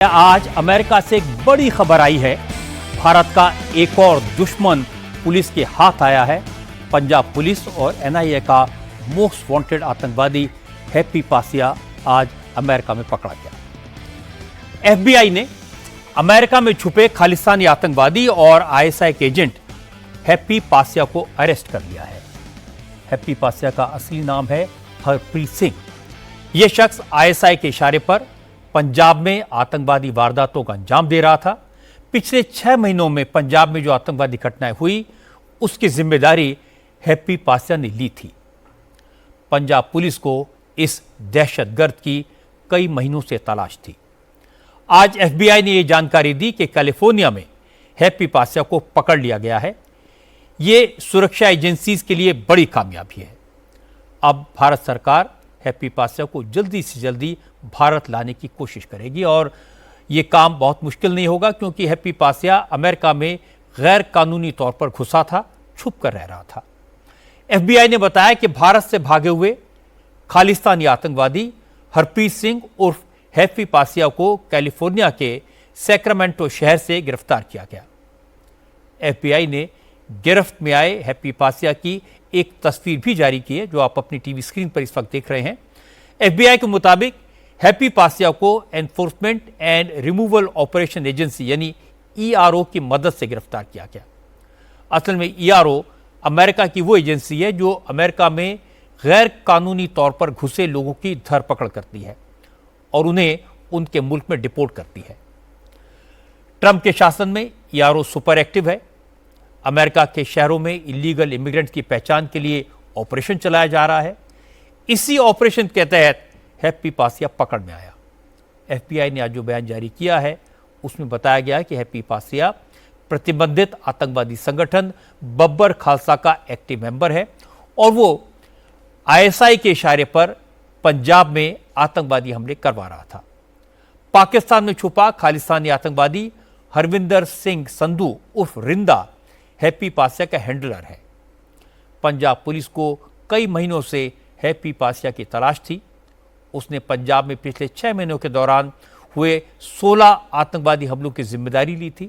आज अमेरिका से एक बड़ी खबर आई है। भारत का एक और दुश्मन पुलिस के हाथ आया है। पंजाब पुलिस और एनआईए का मोस्ट वांटेड आतंकवादी हैप्पी पासिया आज अमेरिका में पकड़ा गया। एफबीआई ने अमेरिका में छुपे खालिस्तानी आतंकवादी और आईएसआई के एजेंट हैप्पी पासिया को अरेस्ट कर लिया है। हैप्पी पासिया का असली नाम है हरप्रीत सिंह। यह शख्स आईएसआई के इशारे पर पंजाब में आतंकवादी वारदातों का अंजाम दे रहा था। पिछले 6 महीनों में पंजाब में जो आतंकवादी घटनाएं हुई उसकी जिम्मेदारी हैप्पी पासिया ने ली थी। पंजाब पुलिस को इस दहशतगर्द की कई महीनों से तलाश थी। आज एफबीआई ने यह जानकारी दी कि कैलिफोर्निया में हैप्पी पासिया को पकड़ लिया गया है। यह सुरक्षा एजेंसीज के लिए बड़ी कामयाबी है। अब भारत सरकार हैप्पी पासिया को जल्दी से जल्दी भारत लाने की कोशिश करेगी और यह काम बहुत मुश्किल नहीं होगा, क्योंकि हैप्पी पासिया अमेरिका में गैर कानूनी तौर पर घुसा था, छुप कर रह रहा था। एफबीआई ने बताया कि भारत से भागे हुए खालिस्तानी आतंकवादी हरप्रीत सिंह उर्फ हैप्पी पासिया को कैलिफोर्निया के सैक्रामेंटो शहर से गिरफ्तार किया गया। एफबीआई ने गिरफ्त में आए हैप्पी पासिया की एक तस्वीर भी जारी की है, जो आप अपनी टीवी स्क्रीन पर इस वक्त देख रहे हैं। एफबीआई के मुताबिक हैप्पी पासिया को enforcement and removal operation agency यानी ईआरओ की मदद से गिरफ्तार किया गया। असल में ईआरओ अमेरिका की वो एजेंसी है जो अमेरिका में गैर कानूनी तौर पर घुसे लोगों की धरपकड़ करती है और उन्हें उनके मुल्क में डिपोर्ट करती है। ट्रंप के शासन में ईआरओ सुपर एक्टिव है। अमेरिका के शहरों में इलीगल इमिग्रेंट्स की पहचान के लिए ऑपरेशन चलाया जा रहा है। इसी ऑपरेशन के तहत हैप्पी पासिया पकड़ में आया। एफबीआई ने आज जो बयान जारी किया है उसमें बताया गया कि हैप्पी पासिया प्रतिबंधित आतंकवादी संगठन बब्बर खालसा का एक्टिव मेंबर है और वो आईएसआई के इशारे पर पंजाब में आतंकवादी हमले करवा रहा था। पाकिस्तान में छुपा खालिस्तानी आतंकवादी हरविंदर सिंह संधू उर्फ रिंदा हैप्पी पासिया का हैंडलर है। पंजाब पुलिस को कई महीनों से हैप्पी पासिया की तलाश थी। उसने पंजाब में पिछले 6 महीनों के दौरान हुए 16 आतंकवादी हमलों की जिम्मेदारी ली थी।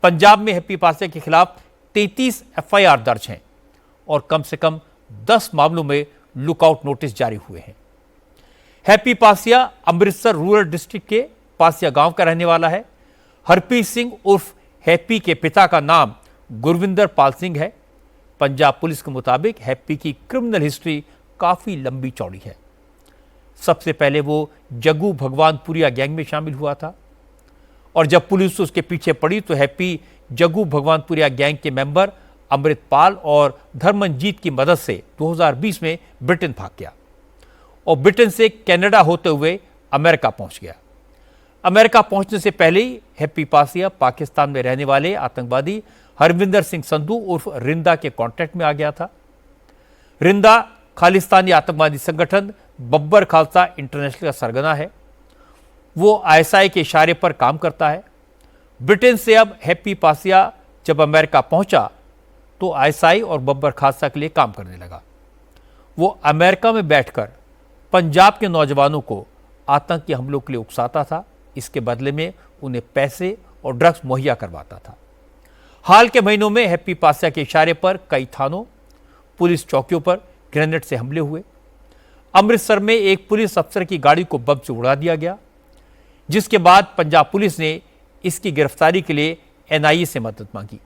पंजाब में हैप्पी पासिया के खिलाफ 33 एफआईआर दर्ज हैं और कम से कम 10 मामलों में लुकआउट नोटिस जारी हुए हैं। Happy Passia Amritsar rural district के पासिया गांव का रहने वाला है। हरप्रीत सिंह उर्फ हैप्पी के पिता का नाम गुरविंदर पाल सिंह है। पंजाब पुलिस के मुताबिक हैप्पी की क्रिमिनल हिस्ट्री काफी लंबी चौड़ी है। सबसे पहले वो जग्गू भगवानपुरिया गैंग में शामिल हुआ था और जब पुलिस उसके पीछे पड़ी तो हैप्पी जग्गू भगवानपुरिया गैंग के मेंबर अमृतपाल और धर्मनजीत की मदद से 2020 में ब्रिटेन भाग गया और ब्रिटेन से कनाडा होते हुए अमेरिका पहुंच गया। अमेरिका पहुंचने से पहले ही हैप्पी पासिया पाकिस्तान में रहने वाले आतंकवादी हरविंदर सिंह संधू उर्फ रिंदा के कॉन्टैक्ट में आ गया था। रिंदा खालिस्तानी आतंकवादी संगठन बब्बर खालसा इंटरनेशनल का सरगना है। वो आईएसआई के इशारे पर काम करता है। ब्रिटेन से अब हैप्पी पासिया जब अमेरिका पहुंचा तो आईएसआई और बब्बर खालसा के लिए काम करने लगा। वो अमेरिका में बैठकर पंजाब के नौजवानों को आतंकी हमलों के लिए उकसाता था। इसके बदले में उन्हें पैसे और ड्रग्स मुहैया करवाता था। हाल के महीनों में हैप्पी पासिया के इशारे पर कई थानों, पुलिस चौकियों पर ग्रेनेड से हमले हुए। अमृतसर में एक पुलिस अफसर की गाड़ी को बम से उड़ा दिया गया, जिसके बाद पंजाब पुलिस ने इसकी गिरफ्तारी के लिए एनआईए से मदद मांगी।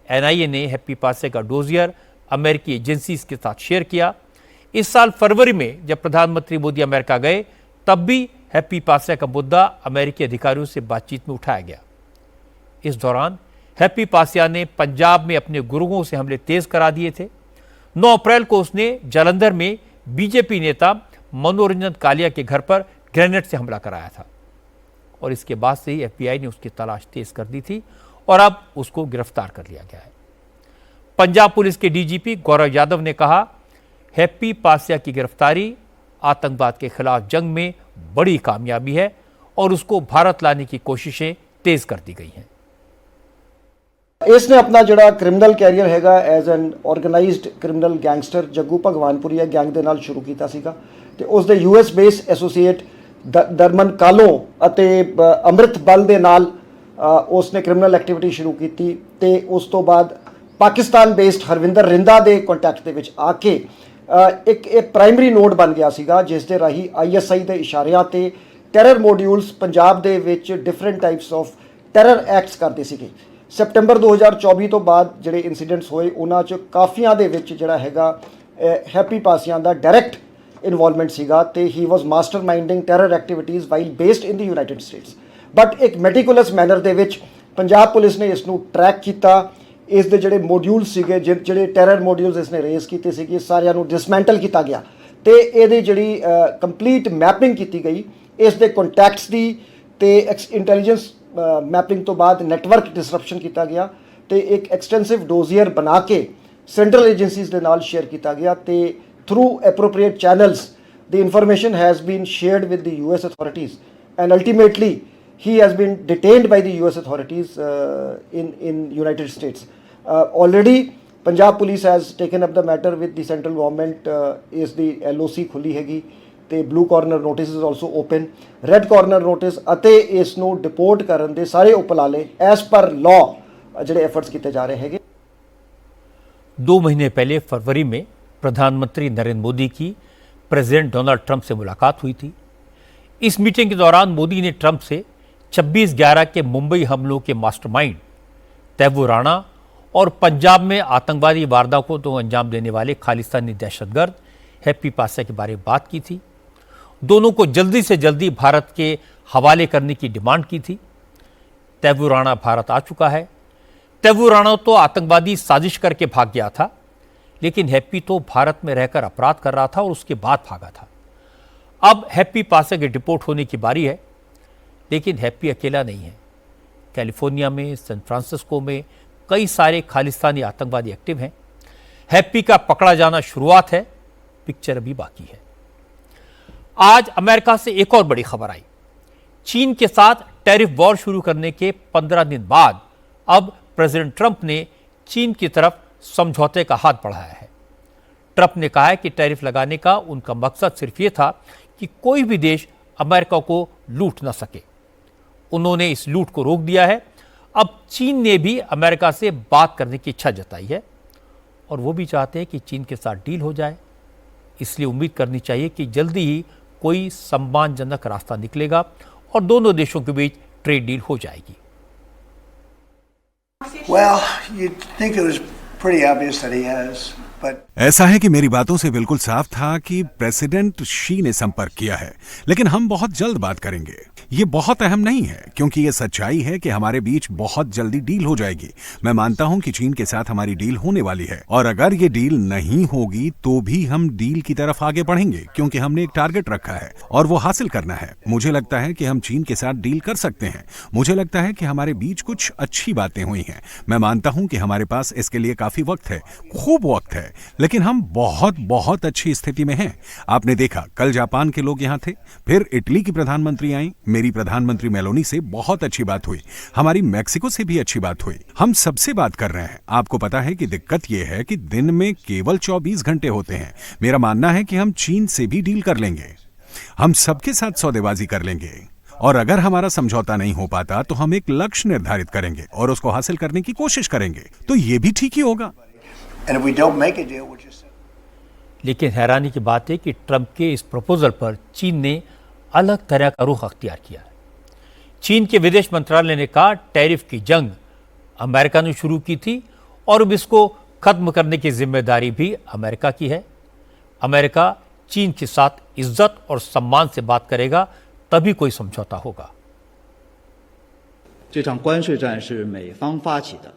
एनआईए ने हैप्पी पासिया का डोजियर अमेरिकी एजेंसीज के साथ शेयर किया। इस साल फरवरी में जब प्रधानमंत्री मोदी अमेरिका गए तब भी हैप्पी पासिया का मुद्दा अमेरिकी अधिकारियों से बातचीत में उठाया गया। इस दौरान हैप्पी पासिया ने पंजाब में अपने गुरुओं से हमले तेज करा दिए थे। 9 अप्रैल को उसने जालंधर में बीजेपी नेता मनोरंजन कालिया के घर पर ग्रेनेड से हमला कराया था और इसके बाद से ही एफबीआई ने उसकी तलाश तेज कर दी थी और अब उसको गिरफ्तार कर लिया गया है। पंजाब पुलिस के डीजीपी गौरव यादव ने कहा, हैप्पी पासिया की गिरफ्तारी आतंकवाद के खिलाफ जंग में बड़ी कामयाबी है और उसको भारत लाने की कोशिशें तेज कर दी गई हैं। इसने अपना जोड़ा क्रिमिनल कैरियर हैगा as an organized criminal gangster Jaggu Bhagwanpuriya gang ਦੇ ਨਾਲ ਸ਼ੁਰੂ ਕੀਤਾ ਸੀਗਾ ਤੇ ਉਸ ਦੇ US base associate Darman Kahlon ਅਤੇ ਅੰਮ੍ਰਿਤ ਬਲ ਦੇ ਨਾਲ ਉਸਨੇ ਕ੍ਰਿਮੀਨਲ ਐਕਟੀਵਿਟੀ ਸ਼ੁਰੂ ਕੀਤੀ ਤੇ ਉਸ ਤੋਂ ਬਾਅਦ ਪਾਕਿਸਤਾਨ ਬੇਸਡ ਹਰਵਿੰਦਰ ਰਿੰਦਾ ਦੇ ਕੰਟੈਕਟ ਦੇ ਵਿੱਚ ਆ ਕੇ ਇੱਕ ਪ੍ਰਾਇਮਰੀ ਨੋਡ ਬਣ ਗਿਆ ਸੀਗਾ, ਜਿਸ ਦੇ ਰਾਹੀਂ ISI ਦੇ ਇਸ਼ਾਰਿਆਂ ਤੇ ਟੈਰਰ ਮੋਡਿਊਲਸ ਪੰਜਾਬ ਦੇ ਵਿੱਚ different types of terror acts ਕਰਦੇ ਸੀਗੇ। ਸੈਪਟੈਂਬਰ 2024 ਤੋਂ ਬਾਅਦ ਜਿਹੜੇ ਇਨਸੀਡੈਂਟਸ ਹੋਏ ਉਹਨਾਂ 'ਚ ਕਾਫੀਆਂ ਦੇ ਵਿੱਚ ਜਿਹੜਾ ਹੈਗਾ ਹੈਪੀ ਪਾਸੀਆਂ ਦਾ ਡਾਇਰੈਕਟ ਇਨਵੋਲਵਮੈਂਟ ਸੀਗਾ ਤੇ he was masterminding terror activities while based in the United States. But ਇੱਕ ਮੈਟੀਕੂਲਸ ਮੈਨਰ ਦੇ ਵਿੱਚ ਪੰਜਾਬ ਪੁਲਿਸ ਨੇ ਇਸ ਨੂੰ ਟਰੈਕ ਕੀਤਾ। ਇਸ ਦੇ ਜਿਹੜੇ ਮੋਡਿਊਲਸ ਸੀਗੇ, ਜਿਹੜੇ ਟੈਰਰ ਮੋਡਿਊਲਸ ਇਸ ਨੇ ਰੇਜ਼ ਕੀਤੇ ਸੀਗੇ, ਸਾਰਿਆਂ ਨੂੰ ਡਿਸਮੈਂਟਲ ਕੀਤਾ ਗਿਆ ਤੇ ਇਹਦੀ ਜਿਹੜੀ ਕੰਪਲੀਟ ਮੈਪਿੰਗ ਕੀਤੀ ਗਈ ਇਸ ਦੇ ਕੰਟੈਕਟਸ ਦੀ ਤੇ ਇੰਟੈਲੀਜੈਂਸ ਮੈਪਿੰਗ ਤੋਂ ਬਾਅਦ ਨੈਟਵਰਕ ਡਿਸਰਪਸ਼ਨ ਕੀਤਾ ਗਿਆ ਤੇ ਇੱਕ ਐਕਸਟੈਂਸਿਵ ਡੋਜ਼ੀਅਰ ਬਣਾ ਕੇ ਸੈਂਟਰਲ ਏਜੰਸੀਜ਼ ਦੇ ਨਾਲ ਸ਼ੇਅਰ ਕੀਤਾ ਗਿਆ ਤੇ through appropriate channels the information has been shared with the US authorities and ultimately he has been detained by the US authorities in United States. Already Punjab police has taken up the matter with the central government. Is the LOC khuli hegi ਤੇ blue corner notice is also open, red corner notice ਅਤੇ ਇਸ ਨੂੰ deport ਕਰਨ ਦੇ ਸਾਰੇ ਉਪਰਾਲੇ as per law ਜਿਹੜੇ efforts ਕੀਤੇ ਜਾ ਰਹੇ ਹੈਗੇ। 2 महीने पहले फरवरी में प्रधानमंत्री नरेंद्र मोदी की प्रेसिडेंट डोनाल्ड ट्रंप से मुलाकात हुई थी। इस मीटिंग के दौरान मोदी ने ट्रंप से 26/11 के मुंबई हमलों के मास्टरमाइंड तैमूर राणा और पंजाब में आतंकवादी वारदातों को अंजाम देने वाले खालिस्तानी दहशतगर्द हैप्पी पासा के बारे में बात की थी। दोनों को जल्दी से जल्दी भारत के हवाले करने की डिमांड की थी। तैमूर राणा भारत आ चुका है। तैमूर राणा तो आतंकवादी साजिश करके भाग गया था, लेकिन हैप्पी तो भारत में रहकर अपराध कर रहा था और उसके बाद भागा था। अब हैप्पी पासा के डिपोर्ट होने की बारी है, लेकिन हैप्पी अकेला नहीं है। कैलिफोर्निया में, सैन फ्रांसिस्को में कई सारे खालिस्तानी आतंकवादी एक्टिव हैं। हैप्पी का पकड़ा जाना शुरुआत है, पिक्चर अभी बाकी है। आज अमेरिका से एक और बड़ी खबर आई। चीन के साथ टैरिफ वॉर शुरू करने के 15 दिन बाद अब प्रेसिडेंट ट्रंप ने चीन की तरफ समझौते का हाथ बढ़ाया है। ट्रंप ने कहा है कि टैरिफ लगाने का उनका मकसद सिर्फ ये था कि कोई भी देश अमेरिका को लूट न सके। उन्होंने इस लूट को रोक दिया है। अब चीन ने भी अमेरिका से बात करने की इच्छा जताई है और वो भी चाहते हैं कि चीन के साथ डील हो जाए। इसलिए उम्मीद करनी चाहिए कि जल्दी ही कोई सम्मानजनक रास्ता निकलेगा और दोनों देशों के बीच ट्रेड डील हो जाएगी। Well, you'd think it was pretty obvious that he has, but ऐसा है कि मेरी बातों से बिल्कुल साफ था कि प्रेसिडेंट शी ने संपर्क किया है, लेकिन हम बहुत जल्द बात करेंगे। ये बहुत अहम नहीं है क्योंकि ये सच्चाई है कि हमारे बीच बहुत जल्दी डील हो जाएगी। मैं मानता हूं कि चीन के साथ हमारी डील होने वाली है और अगर ये डील नहीं होगी तो भी हम डील की तरफ आगे बढ़ेंगे क्योंकि हमने एक टारगेट रखा है और वो हासिल करना है। मुझे लगता है कि हम चीन के साथ डील कर सकते हैं। मुझे लगता है कि हमारे बीच कुछ अच्छी बातें हुई हैं। मैं मानता हूं कि हमारे पास इसके लिए काफी वक्त है, खूब वक्त है, लेकिन हम बहुत बहुत अच्छी स्थिति में हैं। आपने देखा कल जापान के लोग यहाँ थे, फिर इटली की प्रधानमंत्री आई, मेरी प्रधानमंत्री मेलोनी से बहुत अच्छी बात हुई, हमारी मैक्सिको से भी अच्छी बात हुई। हम सबसे बात कर रहे हैं। आपको पता है कि दिक्कत यह है कि दिन में केवल 24 घंटे होते हैं। मेरा मानना है कि हम चीन से भी डील कर लेंगे, हम सबके साथ सौदेबाजी कर लेंगे और अगर हमारा समझौता नहीं हो पाता तो हम एक लक्ष्य निर्धारित करेंगे और उसको हासिल करने की कोशिश करेंगे, तो ये भी ठीक ही होगा। and if we don't make a deal, we'll just लेकिन हैरानी की बात है कि ट्रंप के इस प्रपोजल पर चीन ने अलग तरह का रुख अख्तियार किया है। चीन के विदेश मंत्रालय ने कहा टैरिफ की जंग अमेरिका ने शुरू की थी और अब इसको खत्म करने की जिम्मेदारी भी अमेरिका की है। अमेरिका चीन के साथ इज्जत और सम्मान से बात करेगा, तभी कोई समझौता होगा। 这场关税战是美方发起的，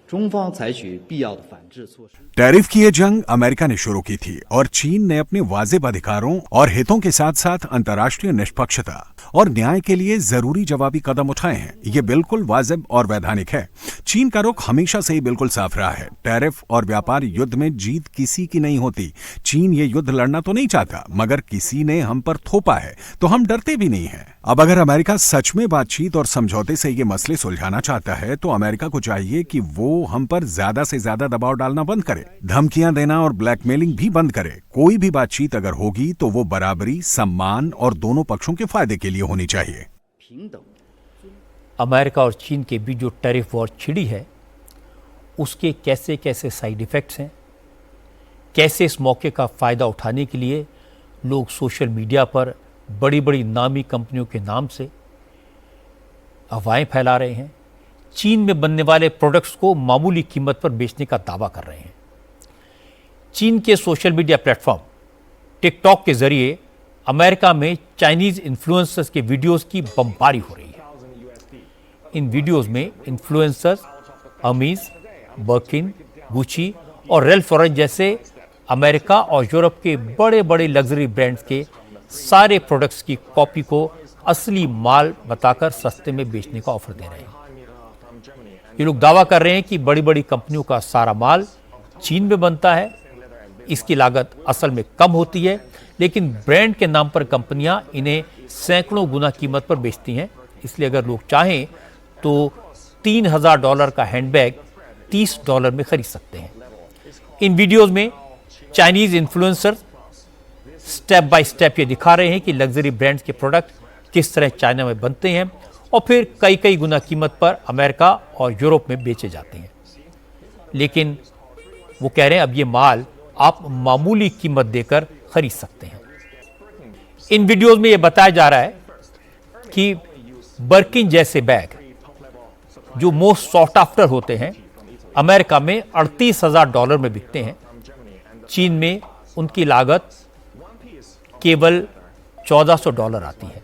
中方采取必要的反制措施。 टैरिफ की ये जंग अमेरिका ने शुरू की थी और चीन ने अपने वाजिब अधिकारों और हितों के साथ साथ अंतर्राष्ट्रीय निष्पक्षता और न्याय के लिए जरूरी जवाबी कदम उठाए हैं। ये बिल्कुल वाजिब और वैधानिक है। चीन का रुख हमेशा से ही बिल्कुल साफ रहा है। टैरिफ और व्यापार युद्ध में जीत किसी की नहीं होती। चीन ये युद्ध लड़ना तो नहीं चाहता, मगर किसी ने हम पर थोपा है तो हम डरते भी नहीं हैं। अब अगर अमेरिका सच में बातचीत और समझौते से ये मसले सुलझाना चाहता है तो अमेरिका को चाहिए कि वो वो हम पर ज्यादा से ज्यादा दबाव डालना बंद करे, धमकियां देना और ब्लैकमेलिंग भी बंद करे। कोई भी बातचीत अगर होगी तो वो बराबरी, सम्मान और दोनों पक्षों के फायदे के लिए होनी चाहिए। 平等。 अमेरिका और चीन के बीच जो टैरिफ वॉर छिड़ी है, उसके कैसे कैसे साइड इफ़ेक्ट्स हैं, कैसे इस मौके का फ़ायदा उठाने के लिए लोग सोशल मीडिया पर बड़ी बड़ी नामी कंपनियों के नाम से अफवाहें फैला रहे हैं, चीन में बनने वाले प्रोडक्ट्स को मामूली कीमत पर बेचने का दावा कर रहे हैं। चीन के सोशल मीडिया प्लेटफॉर्म टिकटॉक के जरिए अमेरिका में चाइनीज इन्फ्लुएंसर्स के वीडियोस की बमबारी हो रही है। इन वीडियोस में इन्फ्लुएंसर्स अमीज, बर्किन, गुची और रेल्फ लॉरेन जैसे अमेरिका और यूरोप के बड़े बड़े लग्जरी ब्रांड्स के सारे प्रोडक्ट्स की कॉपी को असली माल बताकर सस्ते में बेचने का ऑफर दे रहे हैं। ये लोग दावा कर रहे हैं कि बड़ी बड़ी कंपनियों का सारा माल चीन में बनता है, इसकी लागत असल में कम होती है, लेकिन ब्रांड के नाम पर कंपनियां इन्हें सैकड़ों गुना कीमत पर बेचती हैं। इसलिए अगर लोग चाहें तो $3000 का हैंडबैग $30 में खरीद सकते हैं। इन वीडियोस में Chinese influencer step by step ये दिखा रहे हैं कि लग्जरी ब्रांड्स के प्रोडक्ट किस तरह चाइना में बनते हैं और फिर कई कई गुना कीमत पर अमेरिका और यूरोप में बेचे जाते हैं। लेकिन वो कह रहे हैं अब ये माल आप मामूली कीमत देकर खरीद सकते हैं। इन वीडियोस में ये बताया जा रहा है कि बर्किन जैसे बैग जो मोस्ट सॉफ्ट आफ्टर होते हैं अमेरिका में $38,000 में बिकते हैं। चीन में उनकी लागत केवल $1400 आती है।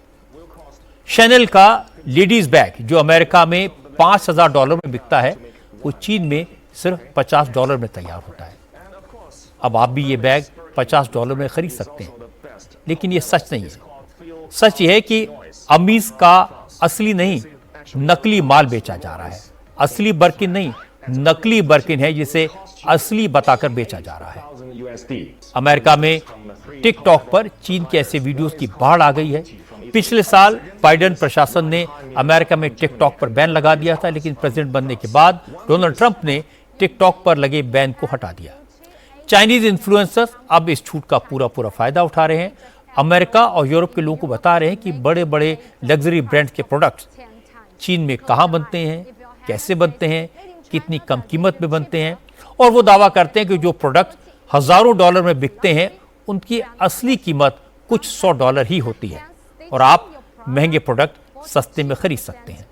शैनल का लेडीज बैग जो अमेरिका में $5000 में बिकता है, वो चीन में सिर्फ $50 में तैयार होता है। अब आप भी ये बैग $50 में खरीद सकते हैं, लेकिन ये सच नहीं है। सच ये है कि अमीज का असली नहीं, नकली माल बेचा जा रहा है। असली बर्किन नहीं, नकली बर्किन है जिसे असली बताकर बेचा जा रहा है। अमेरिका में टिकटॉक पर चीन के ऐसे वीडियोस की बाढ़ आ गई है। पिछले साल बाइडेन प्रशासन ने अमेरिका में टिकटॉक पर बैन लगा दिया था, लेकिन प्रेसिडेंट बनने के बाद डोनाल्ड ट्रंप ने टिकटॉक पर लगे बैन को हटा दिया। चाइनीज इन्फ्लुएंसर्स अब इस छूट का पूरा फायदा उठा रहे हैं। अमेरिका और यूरोप के लोगों को बता रहे हैं कि बड़े बड़े लग्जरी ब्रांड्स के प्रोडक्ट्स चीन में कहाँ बनते हैं, कैसे बनते हैं, कितनी कम कीमत में बनते हैं, और वो दावा करते हैं कि जो प्रोडक्ट हजारों डॉलर में बिकते हैं उनकी असली कीमत कुछ $100 ही होती है और आप महंगे प्रोडक्ट सस्ते में खरीद सकते हैं।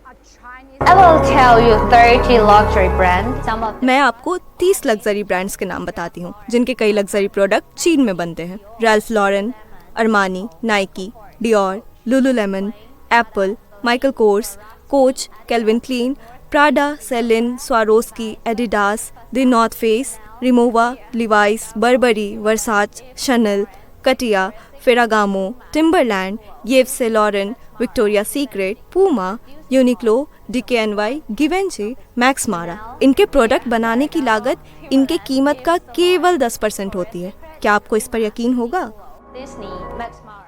I will tell you 30 luxury brands. Some of मैं आपको 30 लग्जरी ब्रांड्स के नाम बताती हूँ जिनके कई लग्जरी प्रोडक्ट चीन में बनते हैं। Ralph Lauren, Armani, Nike, Dior, Lululemon, Apple, Michael Kors, Coach, Calvin Klein, Prada, Celine, Swarovski, Adidas, The North Face, Rimowa, Levi's, Burberry, Versace, Chanel, Cartier, Ferragamo, Timberland, Yves से Laurent, Victoria Secret, Puma, Uniqlo, DKNY, Givenchy, Max Mara. इनके product बनाने की लागत इनके कीमत का केवल 10% होती है। क्या आपको इस पर यकीन होगा? Disney, Max Mara.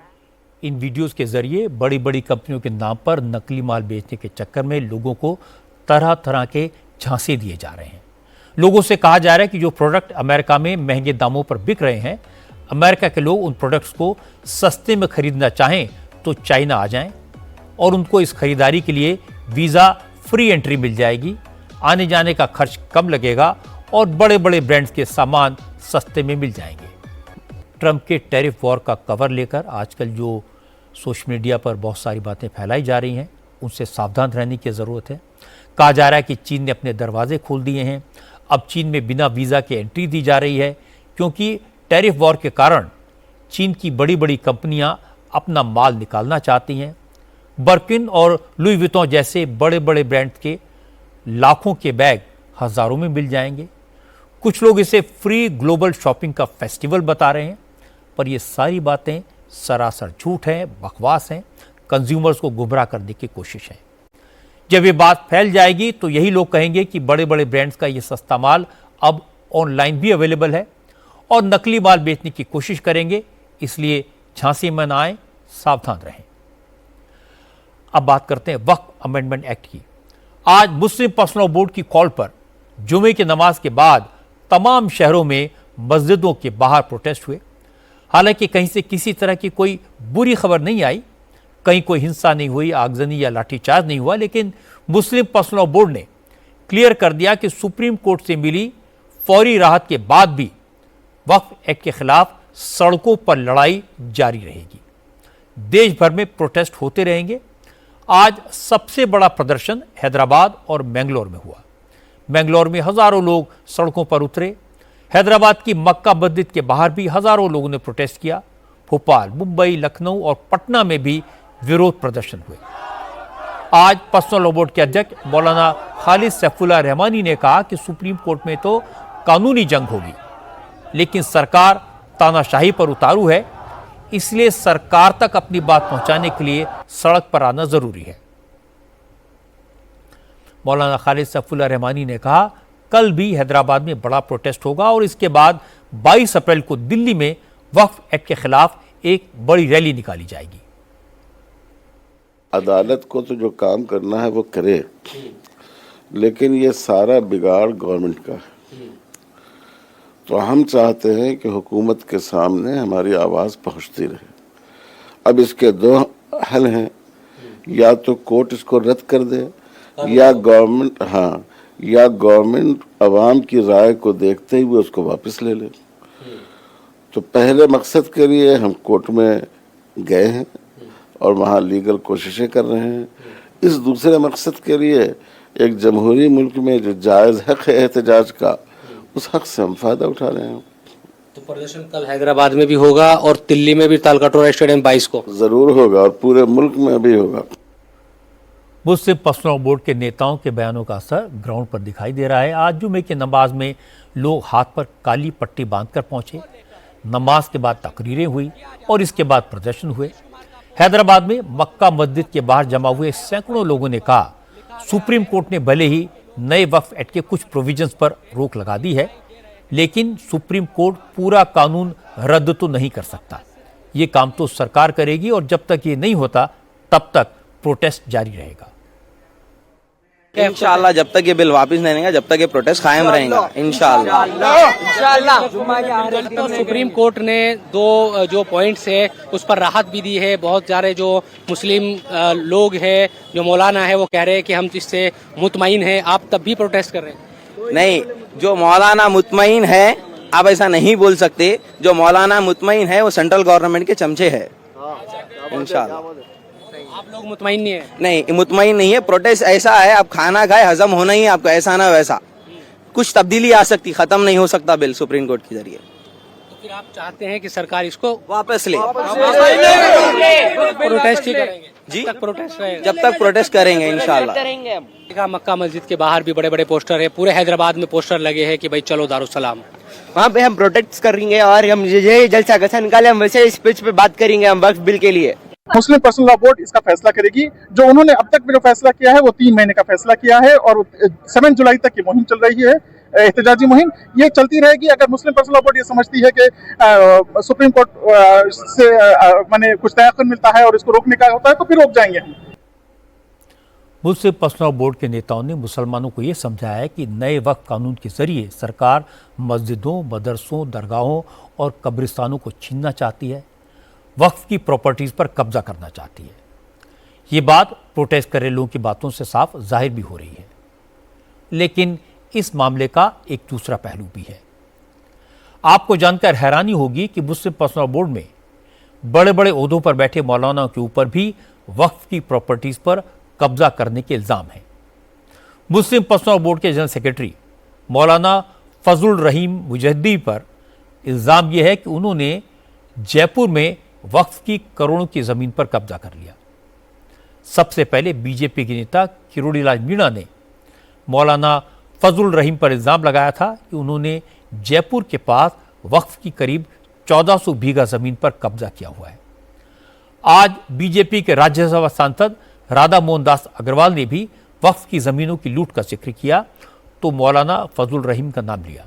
इन वीडियोस के जरिए बड़ी बड़ी कंपनियों के नाम पर नकली माल बेचने के चक्कर में लोगों को तरह तरह के झांसे दिए जा रहे हैं। लोगों से कहा जा रहा है कि जो प्रोडक्ट अमेरिका में महंगे दामों पर बिक रहे हैं, अमेरिका के लोग उन प्रोडक्ट्स को सस्ते में खरीदना चाहें तो चाइना आ जाएं और उनको इस खरीदारी के लिए वीज़ा फ्री एंट्री मिल जाएगी, आने जाने का खर्च कम लगेगा और बड़े बड़े ब्रांड्स के सामान सस्ते में मिल जाएंगे। ट्रंप के टैरिफ वॉर का कवर लेकर आजकल जो सोशल मीडिया पर बहुत सारी बातें फैलाई जा रही हैं, उनसे सावधान रहने की ज़रूरत है। कहा जा रहा है कि चीन ने अपने दरवाजे खोल दिए हैं। अब चीन में बिना वीज़ा के एंट्री दी जा रही है क्योंकि टैरिफ वॉर के कारण चीन की बड़ी बड़ी कंपनियां अपना माल निकालना चाहती हैं। बर्किन और लुई विटॉन जैसे बड़े बड़े ब्रांड के लाखों के बैग हज़ारों में मिल जाएंगे। कुछ लोग इसे फ्री ग्लोबल शॉपिंग का फेस्टिवल बता रहे हैं, पर ये सारी बातें सरासर झूठ हैं, बकवास हैं, कंज्यूमर्स को गुमराह करने की कोशिश है। जब ये बात फैल जाएगी तो यही लोग कहेंगे कि बड़े बड़े ब्रांड्स का ये सस्ता माल अब ऑनलाइन भी अवेलेबल है और नकली माल बेचने की कोशिश करेंगे। इसलिए झांसे में ना आए, सावधान रहें। अब बात करते हैं वक्फ अमेंडमेंट एक्ट की। आज मुस्लिम पर्सनल बोर्ड की कॉल पर जुमे की नमाज के बाद तमाम शहरों में मस्जिदों के बाहर प्रोटेस्ट हुए। हालांकि कहीं से किसी तरह की कोई बुरी खबर नहीं आई, कहीं कोई हिंसा नहीं हुई, आगजनी या लाठीचार्ज नहीं हुआ, लेकिन मुस्लिम पर्सनल लॉ बोर्ड ने क्लियर कर दिया कि सुप्रीम कोर्ट से मिली फौरी राहत के बाद भी वक्फ एक्ट के खिलाफ सड़कों पर लड़ाई जारी रहेगी। देश भर में प्रोटेस्ट होते रहेंगे। आज सबसे बड़ा प्रदर्शन हैदराबाद और मैंगलोर में हुआ। मैंगलोर में हजारों लोग सड़कों पर उतरे। हैदराबाद की मक्का मस्जिद के बाहर भी हजारों लोगों ने प्रोटेस्ट किया। भोपाल, मुंबई, लखनऊ और पटना में भी विरोध प्रदर्शन हुए। आज पर्सनल लॉ बोर्ड के अध्यक्ष मौलाना खालिद सैफुल्लाह रहमानी ने कहा कि सुप्रीम कोर्ट में तो कानूनी जंग होगी, लेकिन सरकार तानाशाही पर उतारू है, इसलिए सरकार तक अपनी बात पहुंचाने के लिए सड़क पर आना जरूरी है। मौलाना खालिद सैफुल्लाह रहमानी ने कहा, कल भी हैदराबाद में बड़ा प्रोटेस्ट होगा और इसके बाद 22 अप्रैल को दिल्ली में वक्फ एक्ट के खिलाफ एक बड़ी रैली निकाली जाएगी। अदालत को तो जो काम करना है वो करे, लेकिन ये सारा बिगाड़ गवर्नमेंट का है। तो हम चाहते हैं कि हुकूमत के सामने हमारी आवाज पहुंचती रहे। अब इसके दो हल हैं, या तो कोर्ट इसको रद्द कर दे या गवर्नमेंट अवाम की राय को देखते हुए उसको वापस ले ले। तो पहले मकसद के लिए हम कोर्ट में गए हैं और वहाँ लीगल कोशिशें कर रहे हैं। इस दूसरे मकसद के लिए एक जमहूरी मुल्क में जो जायज़ हक है एहतजाज का, उस हक से हम फायदा उठा रहे हैं। तो प्रदर्शन कल हैदराबाद में भी होगा और दिल्ली में भी तालकटोरा स्टेडियम 22 को जरूर होगा और पूरे मुल्क में भी होगा। मुस्लिम पर्सनल लॉ बोर्ड के नेताओं के बयानों का असर ग्राउंड पर दिखाई दे रहा है। आज जुमे की नमाज में लोग हाथ पर काली पट्टी बांधकर पहुंचे। नमाज के बाद तकरीरें हुई और इसके बाद प्रदर्शन हुए। हैदराबाद में मक्का मस्जिद के बाहर जमा हुए सैकड़ों लोगों ने कहा, सुप्रीम कोर्ट ने भले ही नए वक्फ एक्ट के कुछ प्रोविजंस पर रोक लगा दी है, लेकिन सुप्रीम कोर्ट पूरा कानून रद्द तो नहीं कर सकता। ये काम तो सरकार करेगी और जब तक ये नहीं होता तब तक प्रोटेस्ट जारी रहेगा। इंशाअल्लाह जब तक ये बिल वापस नहीं आएगा, जब तक ये प्रोटेस्ट कायम रहेगा। इंशाअल्लाह। सुप्रीम कोर्ट ने दो जो पॉइंट्स है उस पर राहत भी दी है। बहुत सारे जो मुस्लिम लोग हैं, जो मौलाना है, वो कह रहे हैं कि हम इससे मुतमईन हैं। आप तब भी प्रोटेस्ट कर रहे हैं? नहीं, जो मौलाना मुतमईन है, आप ऐसा नहीं बोल सकते। जो मौलाना मुतमईन है वो सेंट्रल गवर्नमेंट के चमचे है। इंशाअल्लाह। आप लोग मुतमईन नहीं है? नहीं, मुतमईन नहीं है। प्रोटेस्ट ऐसा है, आप खाना खाए हजम होना ही आपको, ऐसा ना वैसा। कुछ तब्दीली आ सकती, खत्म नहीं हो सकता बिल सुप्रीम कोर्ट के जरिए। तो फिर आप चाहते हैं कि सरकार इसको वापस ले? प्रोटेस्ट ही करेंगे जी, प्रोटेस्ट रहेगा जब तक प्रोटेस्ट करेंगे इंशाल्लाह। मक्का मस्जिद के बाहर भी बड़े बड़े पोस्टर है, पूरे हैदराबाद में पोस्टर लगे हैं कि भाई चलो दारुसलाम। वहाँ पे हम प्रोटेस्ट करेंगे और हम ये जलसा कैसा निकाले, हम वैसे इस पिच पे बात करेंगे हम वक्फ बिल के लिए। मुस्लिम पर्सनल लॉ बोर्ड इसका फैसला करेगी। जो उन्होंने अब तक जो फैसला किया है वो 3 महीने का फैसला किया है और 7 जुलाई तक ये मुहिम चल रही है, एहतजाजी मुहिम ये चलती रहेगी। अगर मुस्लिम पर्सनल लॉ बोर्ड ये समझती है कि सुप्रीम कोर्ट से माने कुछ तयक़ुन मिलता है और इसको रोकने का होता है तो फिर रोक जाएंगे हम। मुस्लिम पर्सनल बोर्ड के नेताओं ने मुसलमानों को यह समझाया है कि नए वक्फ कानून के जरिए सरकार मस्जिदों, मदरसों, दरगाहों और कब्रिस्तानों को छीनना चाहती है, वक्फ की प्रॉपर्टीज पर कब्जा करना चाहती है। ये बात प्रोटेस्ट कर रहे लोगों की बातों से साफ जाहिर भी हो रही है। लेकिन इस मामले का एक दूसरा पहलू भी है। आपको जानकर हैरानी होगी कि मुस्लिम पर्सनल बोर्ड में बड़े बड़े ओहदों पर बैठे मौलानाओं के ऊपर भी वक्फ की प्रॉपर्टीज पर कब्जा करने के इल्जाम है। मुस्लिम पर्सनल बोर्ड के जनरल सेक्रेटरी मौलाना फजल रहीम मुजद्दी पर इल्जाम यह है कि उन्होंने जयपुर में वक्फ की करोड़ों की जमीन पर कब्जा कर लिया। सबसे पहले बीजेपी के नेता किरोड़ीलाल मीणा ने मौलाना फजल रहीम पर इल्जाम लगाया था कि उन्होंने जयपुर के पास वक्फ की करीब 1400 बीघा जमीन पर कब्जा किया हुआ है। आज बीजेपी के राज्यसभा सांसद राधा मोहन दास अग्रवाल ने भी वक्फ की जमीनों की लूट का जिक्र किया तो मौलाना फजल रहीम का नाम लिया।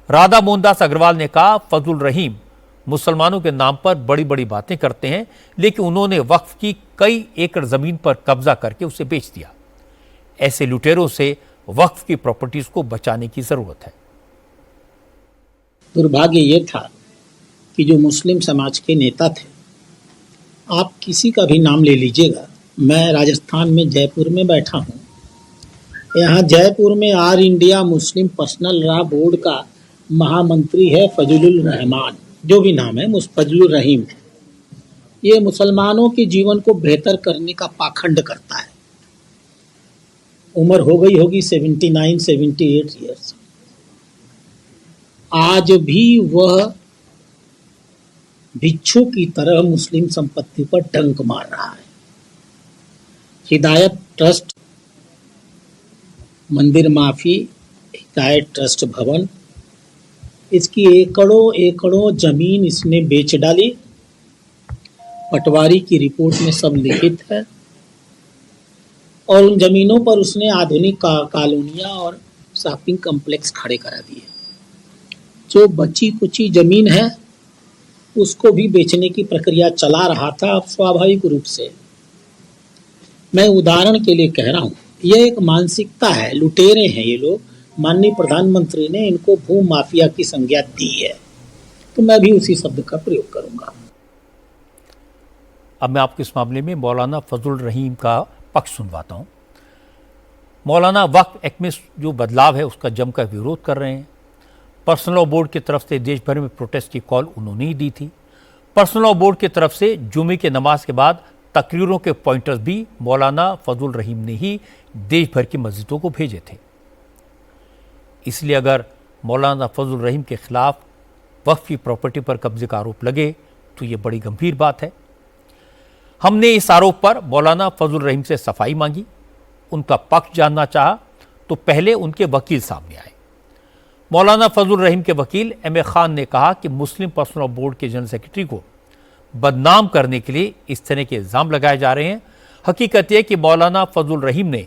राधा मोहन दास अग्रवाल ने कहा, फजल रहीम मुसलमानों के नाम पर बड़ी बड़ी बातें करते हैं, लेकिन उन्होंने वक्फ की कई एकड़ जमीन पर कब्जा करके उसे बेच दिया। ऐसे लुटेरों से वक्फ की प्रॉपर्टीज को बचाने की जरूरत है। दुर्भाग्य ये था कि जो मुस्लिम समाज के नेता थे, आप किसी का भी नाम ले लीजिएगा, मैं राजस्थान में जयपुर में बैठा हूँ, यहाँ जयपुर में all India Muslim personal law board का महामंत्री है फजलुल रहमान, जो भी नाम है फजलुल रहीम। ये मुसलमानों के जीवन को बेहतर करने का पाखंड करता है। उम्र हो गई होगी 79-78 ईयर्स। आज भी वह भिक्षु की तरह मुस्लिम संपत्ति पर डंक मार रहा है। हिदायत ट्रस्ट, मंदिर माफी, हिदायत ट्रस्ट भवन, इसकी एकड़ों एकड़ों जमीन इसने बेच डाली। पटवारी की रिपोर्ट में सब लिखित है। और उन जमीनों पर उसने आधुनिक कॉलोनियां और शॉपिंग कॉम्प्लेक्स खड़े करा दिए। जो बची कुची जमीन है उसको भी बेचने की प्रक्रिया चला रहा था। अब स्वाभाविक रूप से मैं उदाहरण के लिए कह रहा हूँ, यह एक मानसिकता है, लुटेरे हैं ये लोग। माननीय प्रधानमंत्री ने इनको भू माफिया की संज्ञा दी है, तो मैं भी उसी शब्द का प्रयोग करूंगा। अब मैं आपको इस मामले में मौलाना फजल रहीम का पक्ष सुनवाता हूँ। मौलाना वक्फ एक्ट में जो बदलाव है उसका जमकर विरोध कर रहे हैं। पर्सनल लॉ बोर्ड की तरफ से देश भर में प्रोटेस्ट की कॉल उन्होंने ही दी थी। पर्सनल लॉ बोर्ड की तरफ से जुमे की नमाज के बाद तकरीरों के पॉइंटर्स भी मौलाना फजल रहीम ने ही देश भर की मस्जिदों को भेजे थे। इसलिए अगर मौलाना फजल रहीम के खिलाफ वक्फ की प्रॉपर्टी पर कब्जे का आरोप लगे तो ये बड़ी गंभीर बात है। हमने इस आरोप पर मौलाना फजल रहीम से सफाई मांगी, उनका पक्ष जानना चाहा तो पहले उनके वकील सामने आए। मौलाना फजल रहीम के वकील एम.ए. खान ने कहा कि मुस्लिम पर्सनल लॉ बोर्ड के जनरल सेक्रेटरी को बदनाम करने के लिए इस तरह के इल्ज़ाम लगाए जा रहे हैं। हकीकत यह कि मौलाना फजल रहीम ने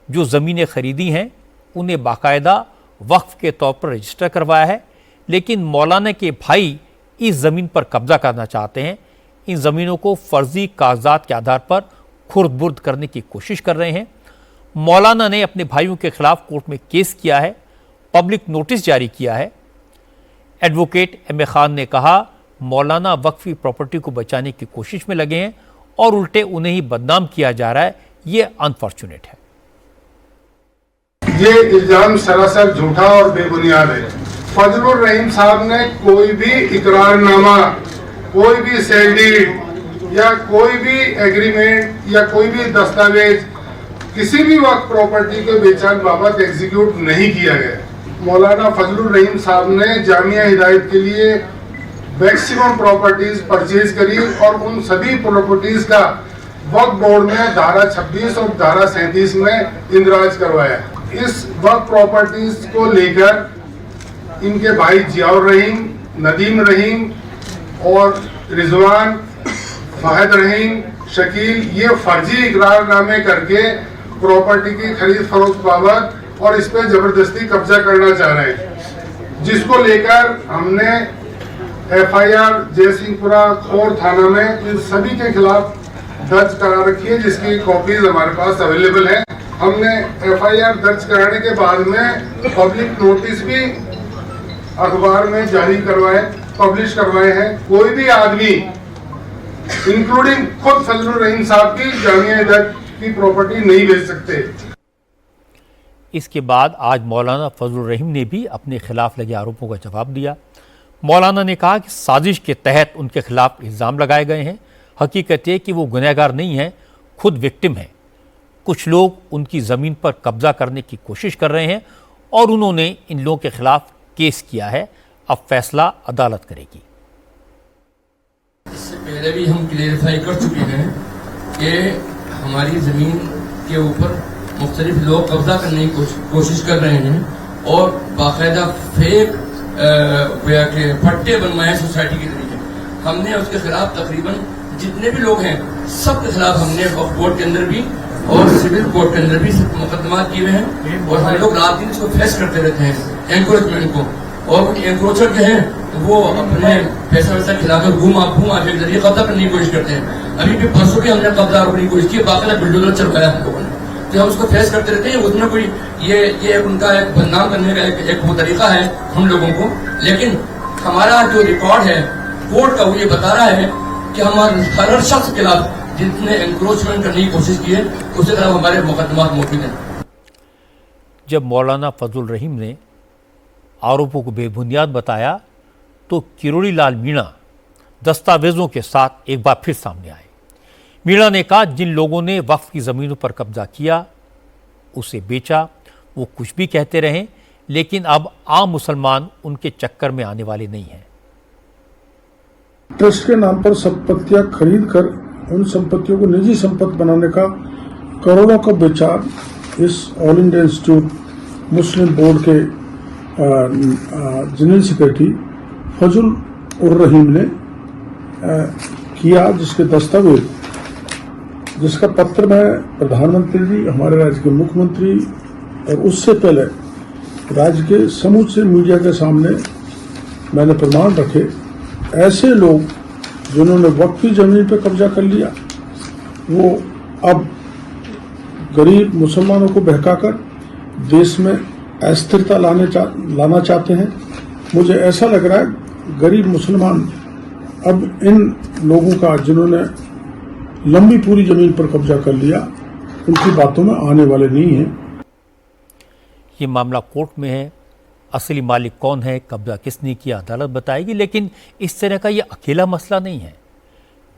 जो ज़मीनें खरीदी हैं उन्हें बाकायदा वक्फ के तौर पर रजिस्टर करवाया है, लेकिन मौलाना के भाई इस ज़मीन पर कब्जा करना चाहते हैं। इन ज़मीनों को फर्जी कागजात के आधार पर खुर्द-बुर्द करने की कोशिश कर रहे हैं। मौलाना ने अपने भाइयों के खिलाफ कोर्ट में केस किया है, पब्लिक नोटिस जारी किया है। Advocate MA. खान ने कहा मौलाना वक्फ की प्रॉपर्टी को बचाने की कोशिश में लगे हैं और उल्टे उन्हें ही बदनाम किया जा रहा है। ये अनफॉर्चुनेट है। ये इल्जाम सरासर झूठा और बेबुनियाद है। फजलुर रहीम साहब ने कोई भी इकरारनामा, कोई भी सेल डीड या कोई भी एग्रीमेंट या कोई भी दस्तावेज किसी भी वक्त प्रॉपर्टी के बेचान बाबत एग्जीक्यूट नहीं किया गया। मौलाना फजलुर रहीम साहब ने जामिया हिदायत के लिए मैक्सिमम प्रॉपर्टीज परचेज करी और उन सभी प्रॉपर्टीज का वक्फ बोर्ड में धारा 26 और धारा 37 में इंदराज करवाया। इस वक्फ प्रॉपर्टीज को लेकर इनके भाई जियाउर रहीम, नदीम रहीम और रिजवान, फहद रहीम, शकील ये फर्जी इकरारनामे करके प्रॉपर्टी की खरीद फरोख्त बाबत और इस पर जबरदस्ती कब्जा करना चाह रहे हैं, जिसको लेकर हमने एफआईआर जयसिंहपुरा खोर थाना में इन सभी के खिलाफ दर्ज करा रखी है, जिसकी कॉपीज हमारे पास अवेलेबल है। हमने एफआईआर दर्ज कराने के बाद में पब्लिक नोटिस भी अखबार में जारी करवाए, पब्लिश करवाए हैं। कोई भी आदमी इंक्लूडिंग खुद फजलुर रहीम साहब की जामिया हिदायत की प्रॉपर्टी नहीं बेच सकते। इसके बाद आज मौलाना फजल रहीम ने भी अपने खिलाफ लगे आरोपों का जवाब दिया। मौलाना ने कहा कि साजिश के तहत उनके खिलाफ इल्ज़ाम लगाए गए हैं। हकीकत है कि वो गुनहगार नहीं हैं, खुद विक्टिम हैं। कुछ लोग उनकी ज़मीन पर कब्जा करने की कोशिश कर रहे हैं और उन्होंने इन लोगों के खिलाफ केस किया है। अब फैसला अदालत करेगी। इससे पहले भी हम क्लेरिफाई कर चुके हैं कि हमारी ज़मीन के ऊपर मुख्तलिफ लोग कब्जा करने की कोशिश कर रहे हैं और बाकायदा फेक के पट्टे बनवाए सोसाइटी के जरिए। हमने उसके खिलाफ तकरीबन जितने भी लोग हैं सबके खिलाफ हमने वक्फ बोर्ड के अंदर भी और सिविल कोर्ट के अंदर भी मुकदमा किए हैं और हम लोग रात दिन इसको फेस करते रहते हैं एनक्रोचमेंट को। और एनक्रोचर जो है वो अपने पैसा वैसा खिलाकर भूमाफिया के जरिए कब्जा करने की कोशिश करते हैं। अभी भी परसों भी हमने कब्जा करने की कोशिश की, बाकायदा बिल्डोजर चलवाया हम लोगों ने। तो हम उसको फेस करते रहते हैं। उसमें कोई ये उनका एक बदनाम करने का एक वो तरीका है हम लोगों को। लेकिन हमारा जो रिकॉर्ड है कोर्ट का, वो ये बता रहा है कि हमारे हर शख्स के खिलाफ जितने एंक्रोचमेंट करने की कोशिश की है उसके खिलाफ हमारे मुकदमा मौजूद हैं। जब मौलाना फजल रहीम ने आरोपों को बेबुनियाद बताया तो किरोड़ी लाल मीणा दस्तावेजों के साथ एक बार फिर सामने आए। मीणा ने कहा, जिन लोगों ने वक्फ की जमीनों पर कब्जा किया, उसे बेचा, वो कुछ भी कहते रहें, लेकिन अब आम मुसलमान उनके चक्कर में आने वाले नहीं हैं। ट्रस्ट के नाम पर संपत्तियां खरीद कर उन संपत्तियों को निजी संपत्ति बनाने का करोड़ों का विचार इस ऑल इंडिया इंस्टीट्यूट मुस्लिम बोर्ड के जनरल सेक्रेटरी फजल उर रहीम ने किया, जिसके दस्तावेज, जिसका पत्र मैं प्रधानमंत्री जी, हमारे राज्य के मुख्यमंत्री और उससे पहले राज्य के समूचे मीडिया के सामने मैंने प्रमाण रखे। ऐसे लोग जिन्होंने वक्फ की जमीन पर कब्जा कर लिया, वो अब गरीब मुसलमानों को बहकाकर देश में अस्थिरता लाना चाहते हैं। मुझे ऐसा लग रहा है गरीब मुसलमान अब इन लोगों का, जिन्होंने लंबी पूरी जमीन पर कब्जा कर लिया, उनकी बातों में आने वाले नहीं हैं। ये मामला कोर्ट में है, असली मालिक कौन है, कब्जा किसने किया, अदालत बताएगी। लेकिन इस तरह का ये अकेला मसला नहीं है।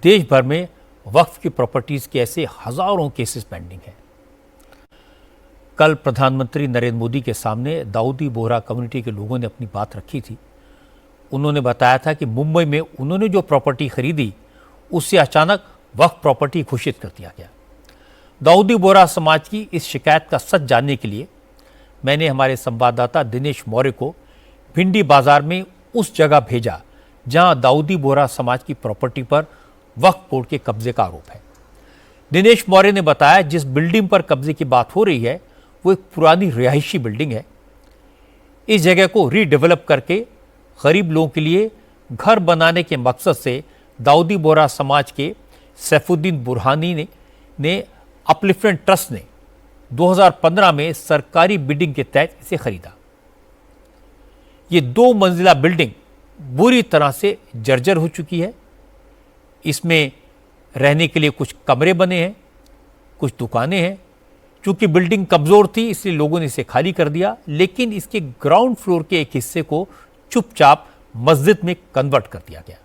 देश भर में वक्फ की प्रॉपर्टीज के ऐसे हजारों केसेस पेंडिंग हैं। कल प्रधानमंत्री नरेंद्र मोदी के सामने दाऊदी बोहरा कम्युनिटी के लोगों ने अपनी बात रखी थी। उन्होंने बताया था कि मुंबई में उन्होंने जो प्रॉपर्टी खरीदी, उससे अचानक वक्फ प्रॉपर्टी घोषित कर दिया गया। दाऊदी बोहरा समाज की इस शिकायत का सच जानने के लिए मैंने हमारे संवाददाता दिनेश मौर्य को भिंडी बाजार में उस जगह भेजा जहां दाऊदी बोहरा समाज की प्रॉपर्टी पर वक्फ बोर्ड के कब्जे का आरोप है। दिनेश मौर्य ने बताया, जिस बिल्डिंग पर कब्जे की बात हो रही है वो एक पुरानी रिहायशी बिल्डिंग है। इस जगह को रीडेवलप करके गरीब लोगों के लिए घर बनाने के मकसद से दाऊदी बोहरा समाज के सैफुद्दीन बुरहानी ने अपलिफ्टमेंट ट्रस्ट ने 2015 में सरकारी बिल्डिंग के तहत इसे खरीदा। ये 2 मंजिला बिल्डिंग बुरी तरह से जर्जर हो चुकी है। इसमें रहने के लिए कुछ कमरे बने हैं, कुछ दुकानें हैं। चूंकि बिल्डिंग कमजोर थी इसलिए लोगों ने इसे खाली कर दिया, लेकिन इसके ग्राउंड फ्लोर के एक हिस्से को चुपचाप मस्जिद में कन्वर्ट कर दिया गया।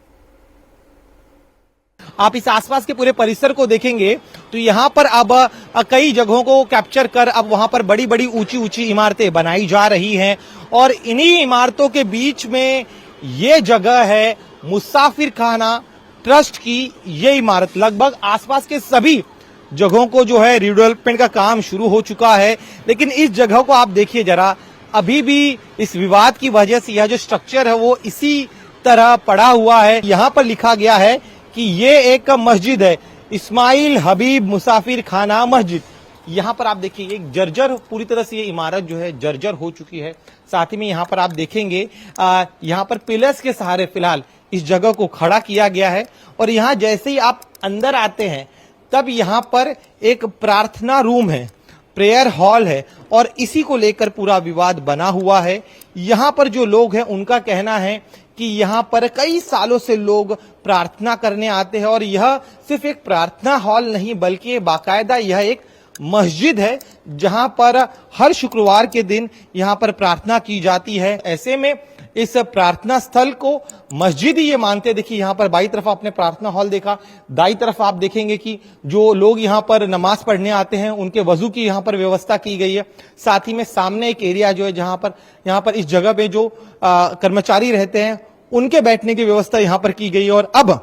आप इस आसपास के पूरे परिसर को देखेंगे तो यहाँ पर अब कई जगहों को कैप्चर कर अब वहां पर बड़ी बड़ी ऊंची ऊंची इमारतें बनाई जा रही हैं और इन्हीं इमारतों के बीच में ये जगह है मुसाफिर खाना ट्रस्ट की। ये इमारत लगभग आसपास के सभी जगहों को जो है रिडेवलपमेंट का काम शुरू हो चुका है, लेकिन इस जगह को आप देखिए जरा, अभी भी इस विवाद की वजह से यह जो स्ट्रक्चर है वो इसी तरह पड़ा हुआ है। यहाँ पर लिखा गया है कि ये एक मस्जिद है, इस्माइल हबीब मुसाफिर खाना मस्जिद। यहाँ पर आप देखिए एक जर्जर, पूरी तरह से ये इमारत जो है जर्जर हो चुकी है। साथ ही में यहाँ पर आप देखेंगे यहाँ पर पिलर्स के सहारे फिलहाल इस जगह को खड़ा किया गया है और यहाँ जैसे ही आप अंदर आते हैं तब यहाँ पर एक प्रार्थना रूम है, प्रेयर हॉल है और इसी को लेकर पूरा विवाद बना हुआ है। यहाँ पर जो लोग हैं उनका कहना है कि यहाँ पर कई सालों से लोग प्रार्थना करने आते हैं और यह सिर्फ एक प्रार्थना हॉल नहीं बल्कि बाकायदा यह एक मस्जिद है जहां पर हर शुक्रवार के दिन यहां पर प्रार्थना की जाती है। ऐसे में इस प्रार्थना स्थल को मस्जिद ही ये मानते। देखिए यहाँ पर बाई तरफ आपने प्रार्थना हॉल देखा, दाई तरफ आप देखेंगे कि जो लोग यहाँ पर नमाज पढ़ने आते हैं उनके वजू की यहाँ पर व्यवस्था की गई है। साथ ही में सामने एक एरिया जो है जहां पर यहाँ पर इस जगह पे जो कर्मचारी रहते हैं उनके बैठने की व्यवस्था यहाँ पर की गई है और अब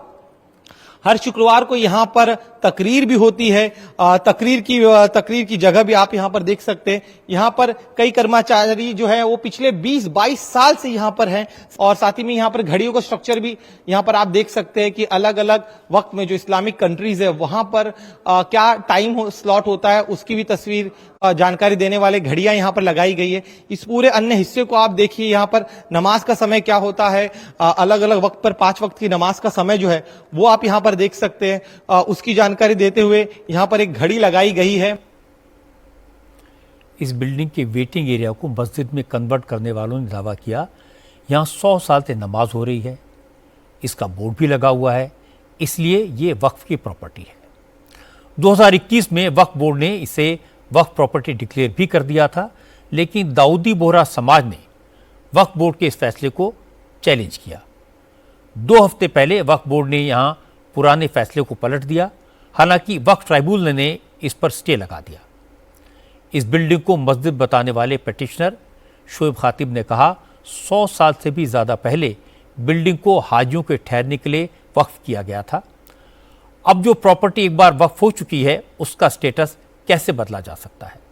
हर शुक्रवार को यहाँ पर तकरीर भी होती है। तकरीर की जगह भी आप यहाँ पर देख सकते हैं। यहाँ पर कई कर्मचारी जो है वो पिछले 20-22 साल से यहाँ पर हैं और साथ ही में यहाँ पर घड़ियों का स्ट्रक्चर भी यहाँ पर आप देख सकते हैं कि अलग अलग वक्त में जो इस्लामिक कंट्रीज है वहां पर क्या टाइम स्लॉट होता है उसकी भी तस्वीर जानकारी देने वाले घड़ियां यहाँ पर लगाई गई है। इस पूरे अन्य हिस्से को आप देखिए, यहाँ पर नमाज का समय क्या होता है, अलग अलग वक्त पर 5 वक्त की नमाज का समय जो है वो आप यहाँ पर देख सकते हैं। उसकी जानकारी देते हुए यहाँ पर एक घड़ी लगाई गई है। इस बिल्डिंग के वेटिंग एरिया को मस्जिद में कन्वर्ट करने वालों ने दावा किया यहाँ 100 साल से नमाज हो रही है, इसका बोर्ड भी लगा हुआ है, इसलिए ये वक्फ की प्रॉपर्टी है। 2021 में वक्फ बोर्ड ने इसे वक्फ प्रॉपर्टी डिक्लेयर भी कर दिया था, लेकिन दाऊदी बोहरा समाज ने वक्फ बोर्ड के इस फैसले को चैलेंज किया। 2 हफ्ते पहले वक्फ बोर्ड ने यहाँ पुराने फैसले को पलट दिया, हालांकि वक्फ ट्राइब्यूनल ने इस पर स्टे लगा दिया। इस बिल्डिंग को मस्जिद बताने वाले पिटिशनर शोएब खातिब ने कहा 100 साल से भी ज़्यादा पहले बिल्डिंग को हाजियों के ठहरने के लिए वक्फ किया गया था। अब जो प्रॉपर्टी एक बार वक्फ हो चुकी है उसका स्टेटस कैसे बदला जा सकता है?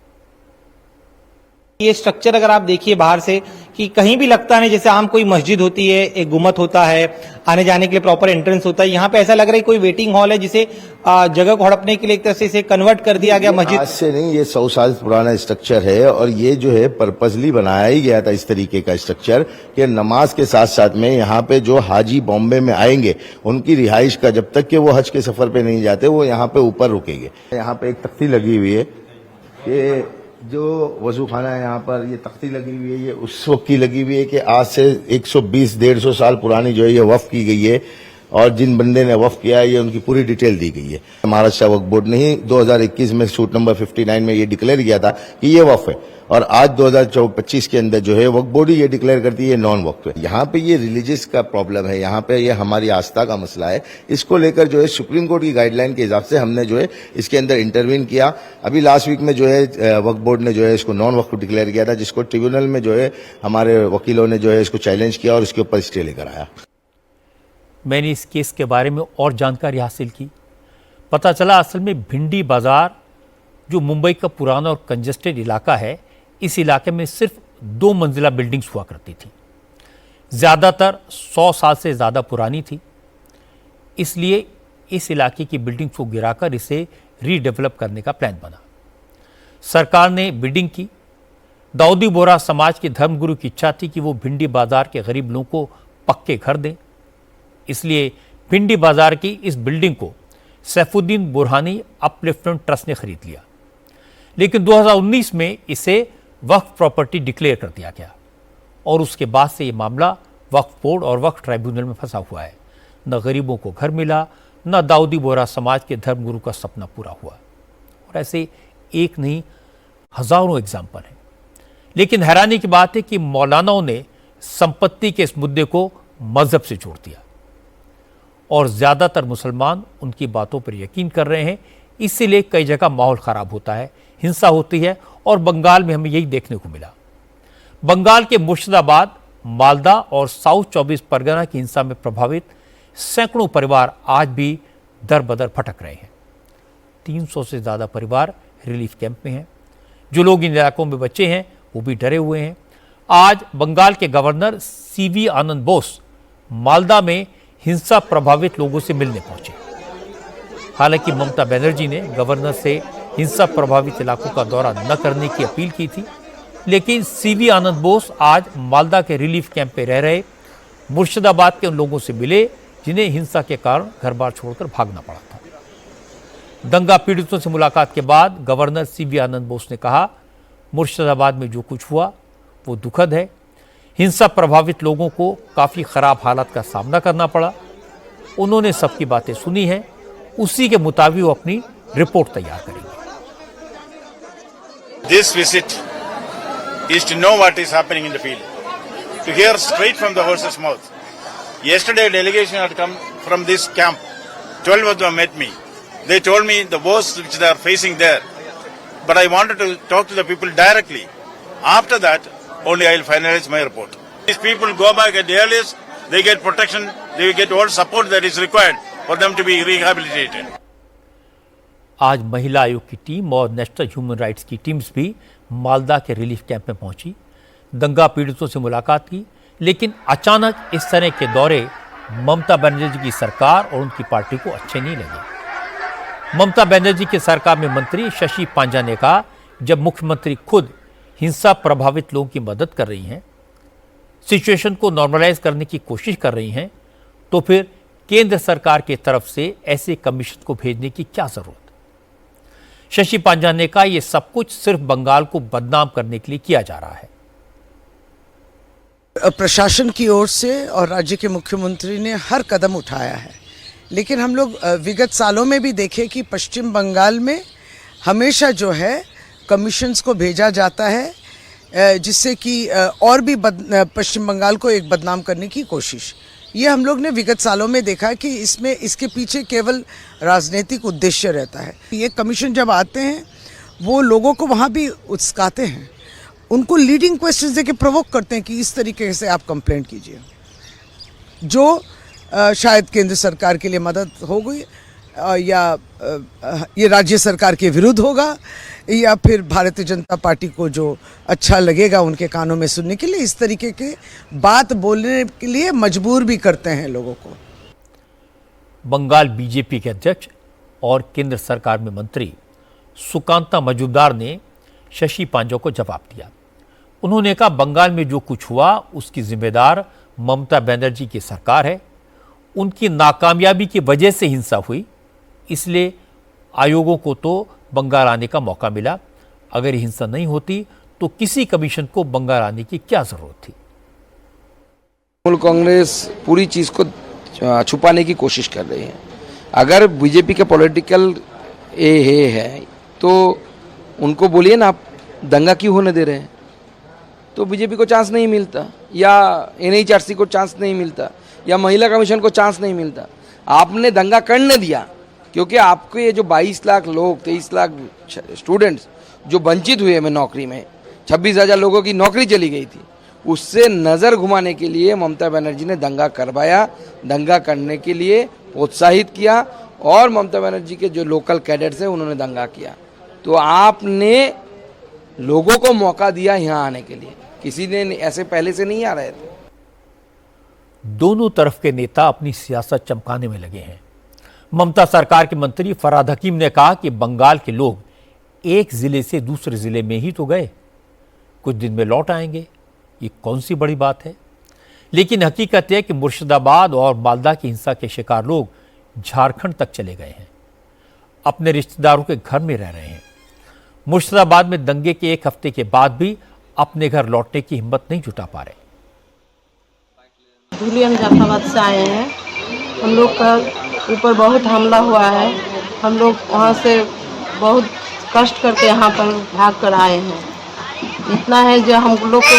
ये स्ट्रक्चर अगर आप देखिए बाहर से कि कहीं भी लगता नहीं जैसे आम कोई मस्जिद होती है, एक गुम्मत होता है, आने जाने के लिए प्रॉपर एंट्रेंस होता है। यहाँ पे ऐसा लग रहा है कोई वेटिंग हॉल है जिसे जगह को हड़पने के लिए एक तरह से इसे कन्वर्ट कर दिया गया मस्जिद। आज से नहीं, ये 100 साल पुराना स्ट्रक्चर है और ये जो है पर्पसली बनाया ही गया था इस तरीके का स्ट्रक्चर कि नमाज के साथ साथ में यहाँ पे जो हाजी बॉम्बे में आएंगे उनकी रिहाइश का, जब तक कि वो हज के सफर पे नहीं जाते, वो यहाँ पे ऊपर रुकेंगे। यहाँ पे एक तख्ती लगी हुई है, ये जो वजू खाना है यहाँ पर, ये तख्ती लगी हुई है, ये उस वक्त की लगी हुई है कि आज से 120-150 साल पुरानी जो है ये वक्फ की गई है और जिन बंदे ने वक्फ किया है ये उनकी पूरी डिटेल दी गई है। महाराष्ट्र वक्फ बोर्ड ने ही 2021 में सूट नंबर 59 में ये डिक्लेयर किया था कि ये वक्फ है और आज 2025 के अंदर जो है वक्फ बोर्ड ही ये डिक्लेयर करती है ये नॉन वक्फ है। यहाँ पे ये रिलीजियस का प्रॉब्लम है, यहाँ पे ये हमारी आस्था का मसला है। इसको लेकर जो है सुप्रीम कोर्ट की गाइडलाइन के हिसाब से हमने जो है इसके अंदर इंटरवीन किया। अभी लास्ट वीक में जो है वक्फ बोर्ड ने जो है इसको नॉन वक्फ डिक्लेयर किया था, जिसको ट्रिब्यूनल में जो है हमारे वकीलों ने जो है इसको चैलेंज किया और इसके ऊपर स्टे लेकर आया। मैंने इस केस के बारे में और जानकारी हासिल की। पता चला असल में भिंडी बाजार जो मुंबई का पुराना और कंजेस्टेड इलाका है, इस इलाके में सिर्फ 2 मंजिला बिल्डिंग्स हुआ करती थी, ज़्यादातर 100 साल से ज़्यादा पुरानी थी। इसलिए इस इलाके की बिल्डिंग्स को गिराकर इसे रीडेवलप करने का प्लान बना। सरकार ने बिल्डिंग की। दाऊदी बोहरा समाज के धर्मगुरु की इच्छा थी कि वो भिंडी बाजार के गरीब लोगों को पक्के घर दें, इसलिए भिंडी बाजार की इस बिल्डिंग को सैफुद्दीन बुरहानी अपलिफ्टमेंट ट्रस्ट ने खरीद लिया, लेकिन 2019 में इसे वक्फ प्रॉपर्टी डिक्लेयर कर दिया गया और उसके बाद से ये मामला वक्फ बोर्ड और वक्फ ट्राइब्यूनल में फंसा हुआ है। न गरीबों को घर मिला, न दाऊदी बोहरा समाज के धर्मगुरु का सपना पूरा हुआ। और ऐसे एक नहीं हजारों एग्जाम्पल हैं। लेकिन हैरानी की बात है कि मौलानाओं ने संपत्ति के इस मुद्दे को मजहब से जोड़ दिया और ज़्यादातर मुसलमान उनकी बातों पर यकीन कर रहे हैं। इसीलिए कई जगह माहौल ख़राब होता है, हिंसा होती है और बंगाल में हमें यही देखने को मिला। बंगाल के मुर्शिदाबाद, मालदा और साउथ 24 परगना की हिंसा में प्रभावित सैकड़ों परिवार आज भी दर बदर भटक रहे हैं। 300 से ज़्यादा परिवार रिलीफ कैंप में हैं। जो लोग इन इलाकों में बचे हैं वो भी डरे हुए हैं। आज बंगाल के गवर्नर सीवी आनंद बोस मालदा में हिंसा प्रभावित लोगों से मिलने पहुंचे। हालांकि ममता बनर्जी ने गवर्नर से हिंसा प्रभावित इलाकों का दौरा न करने की अपील की थी, लेकिन सीवी आनंद बोस आज मालदा के रिलीफ कैंप पे रह रहे मुर्शिदाबाद के उन लोगों से मिले जिन्हें हिंसा के कारण घर बार छोड़कर भागना पड़ा था। दंगा पीड़ितों से मुलाकात के बाद गवर्नर सीवी आनंद बोस ने कहा, मुर्शिदाबाद में जो कुछ हुआ वो दुखद है। हिंसा प्रभावित लोगों को काफ़ी ख़राब हालात का सामना करना पड़ा। उन्होंने सबकी बातें सुनी हैं, उसी के मुताबिक वो अपनी रिपोर्ट तैयार करेंगे। This visit is to know what is happening in the field, to hear straight from the horse's mouth. Yesterday, a delegation had come from this camp. 12 of them met me. They told me the woes which they are facing there, but I wanted to talk to the people directly. After that, only I will finalize my report. These people go back at the earliest, they get protection, they will get all support that is required for them to be rehabilitated. आज महिला आयोग की team और national human rights की teams भी मालदा के relief camp में पहुंची, दंगा पीड़ितों से मुलाकात की। लेकिन अचानक इस तरह के दौरे ममता बनर्जी की सरकार और उनकी पार्टी को अच्छे नहीं लगे। ममता बनर्जी की सरकार में मंत्री शशि पांजा ने कहा, जब मुख्यमंत्री खुद हिंसा प्रभावित लोगों की मदद कर रही हैं, सिचुएशन को नॉर्मलाइज करने की कोशिश कर रही हैं, तो फिर केंद्र सरकार की तरफ से ऐसे कमीशन को भेजने की क्या जरूरत। शशि पांजा ने कहा यह सब कुछ सिर्फ बंगाल को बदनाम करने के लिए किया जा रहा है। प्रशासन की ओर से और राज्य के मुख्यमंत्री ने हर कदम उठाया है, लेकिन हम लोग विगत सालों में भी देखे कि पश्चिम बंगाल में हमेशा जो है कमीशंस को भेजा जाता है जिससे कि और भी पश्चिम बंगाल को एक बदनाम करने की कोशिश। ये हम लोग ने विगत सालों में देखा कि इसके पीछे केवल राजनीतिक उद्देश्य रहता है। ये कमीशन जब आते हैं वो लोगों को वहाँ भी उकसाते हैं, उनको लीडिंग क्वेश्चंस देके प्रोवोक करते हैं कि इस तरीके से आप कंप्लेंट कीजिए, जो शायद केंद्र सरकार के लिए मदद होगी या ये राज्य सरकार के विरुद्ध होगा या फिर भारतीय जनता पार्टी को जो अच्छा लगेगा उनके कानों में सुनने के लिए इस तरीके के बात बोलने के लिए मजबूर भी करते हैं लोगों को। बंगाल बीजेपी के अध्यक्ष और केंद्र सरकार में मंत्री सुकांता मजूमदार ने शशि पांजा को जवाब दिया। उन्होंने कहा बंगाल में जो कुछ हुआ उसकी जिम्मेदार ममता बनर्जी की सरकार है। उनकी नाकामयाबी की वजह से हिंसा हुई, इसलिए आयोगों को तो बंगाल आने का मौका मिला। अगर हिंसा नहीं होती तो किसी कमीशन को बंगाल आने की क्या जरूरत थी। तृणमूल कांग्रेस पूरी चीज को छुपाने की कोशिश कर रही है। अगर बीजेपी के पॉलिटिकल है तो उनको बोलिए ना आप दंगा क्यों होने दे रहे हैं, तो बीजेपी को चांस नहीं मिलता, या एनएचआरसी को चांस नहीं मिलता, या महिला कमीशन को चांस नहीं मिलता। आपने दंगा करने दिया क्योंकि आपके ये जो 22 लाख लोग, 23 लाख स्टूडेंट्स जो वंचित हुए में नौकरी में, 26,000 लोगों की नौकरी चली गई थी, उससे नज़र घुमाने के लिए ममता बनर्जी ने दंगा करवाया, दंगा करने के लिए प्रोत्साहित किया और ममता बनर्जी के जो लोकल कैडेट्स हैं उन्होंने दंगा किया। तो आपने लोगों को मौका दिया यहाँ आने के लिए, किसी ने ऐसे पहले से नहीं आ रहे थे। दोनों तरफ के नेता अपनी सियासत चमकाने में लगे हैं। ममता सरकार के मंत्री फरहाद हकीम ने कहा कि बंगाल के लोग एक जिले से दूसरे जिले में ही तो गए, कुछ दिन में लौट आएंगे, ये कौन सी बड़ी बात है। लेकिन हकीकत है कि मुर्शिदाबाद और मालदा की हिंसा के शिकार लोग झारखंड तक चले गए हैं, अपने रिश्तेदारों के घर में रह रहे हैं। मुर्शिदाबाद में दंगे के एक हफ्ते के बाद भी अपने घर लौटने की हिम्मत नहीं जुटा पा रहे। धुलियन जाफराबाद से आए हैं, हम लोग का ऊपर बहुत हमला हुआ है, हम लोग वहाँ से बहुत कष्ट करके यहाँ पर भाग कर आए हैं। इतना है जो हम लोग को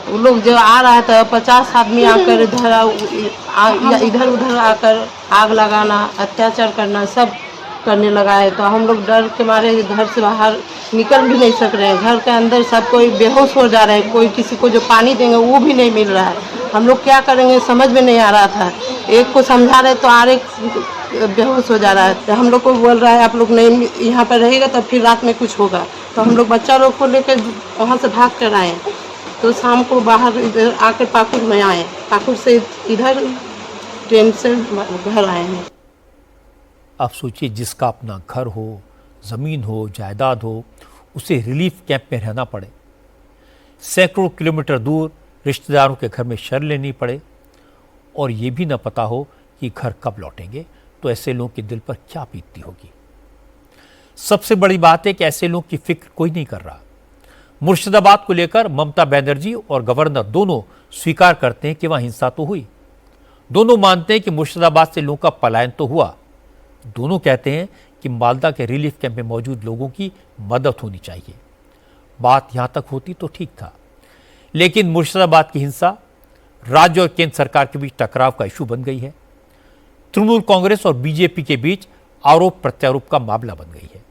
वो लोग जो आ रहा था 50 आदमी आकर इधर उधर आकर आग लगाना, अत्याचार करना सब करने लगा है। तो हम लोग डर के मारे घर से बाहर निकल भी नहीं सक रहे हैं। घर के अंदर सब कोई बेहोश हो जा रहे हैं, कोई किसी को जो पानी देंगे वो भी नहीं मिल रहा है। हम लोग क्या करेंगे समझ में नहीं आ रहा था। एक को समझा रहे तो आर एक बेहोश हो जा रहा है। तो हम लोग को बोल रहा है आप लोग नहीं यहाँ पर रहेगा तब फिर रात में कुछ होगा। तो हम लोग बच्चा लोग को लेकर वहाँ से भाग कर आए। तो शाम को बाहर इधर आकर पाकुड़ में आए, पाकुड़ से इधर ट्रेन से घर आए हैं। आप सोचिए, जिसका अपना घर हो, ज़मीन हो, जायदाद हो, उसे रिलीफ कैंप में रहना पड़े, सैकड़ों किलोमीटर दूर रिश्तेदारों के घर में शरण लेनी पड़े और ये भी न पता हो कि घर कब लौटेंगे, तो ऐसे लोगों के दिल पर क्या बीतती होगी। सबसे बड़ी बात है कि ऐसे लोगों की फिक्र कोई नहीं कर रहा। मुर्शिदाबाद को लेकर ममता बनर्जी और गवर्नर दोनों स्वीकार करते हैं कि वहां हिंसा तो हुई। दोनों मानते हैं कि मुर्शिदाबाद से लोगों का पलायन तो हुआ। दोनों कहते हैं कि मालदा के रिलीफ कैंप में मौजूद लोगों की मदद होनी चाहिए। बात यहां तक होती तो ठीक था, लेकिन मुर्शिदाबाद की हिंसा राज्य और केंद्र सरकार के बीच टकराव का इशू बन गई है। तृणमूल कांग्रेस और बीजेपी के बीच आरोप प्रत्यारोप का मामला बन गई है।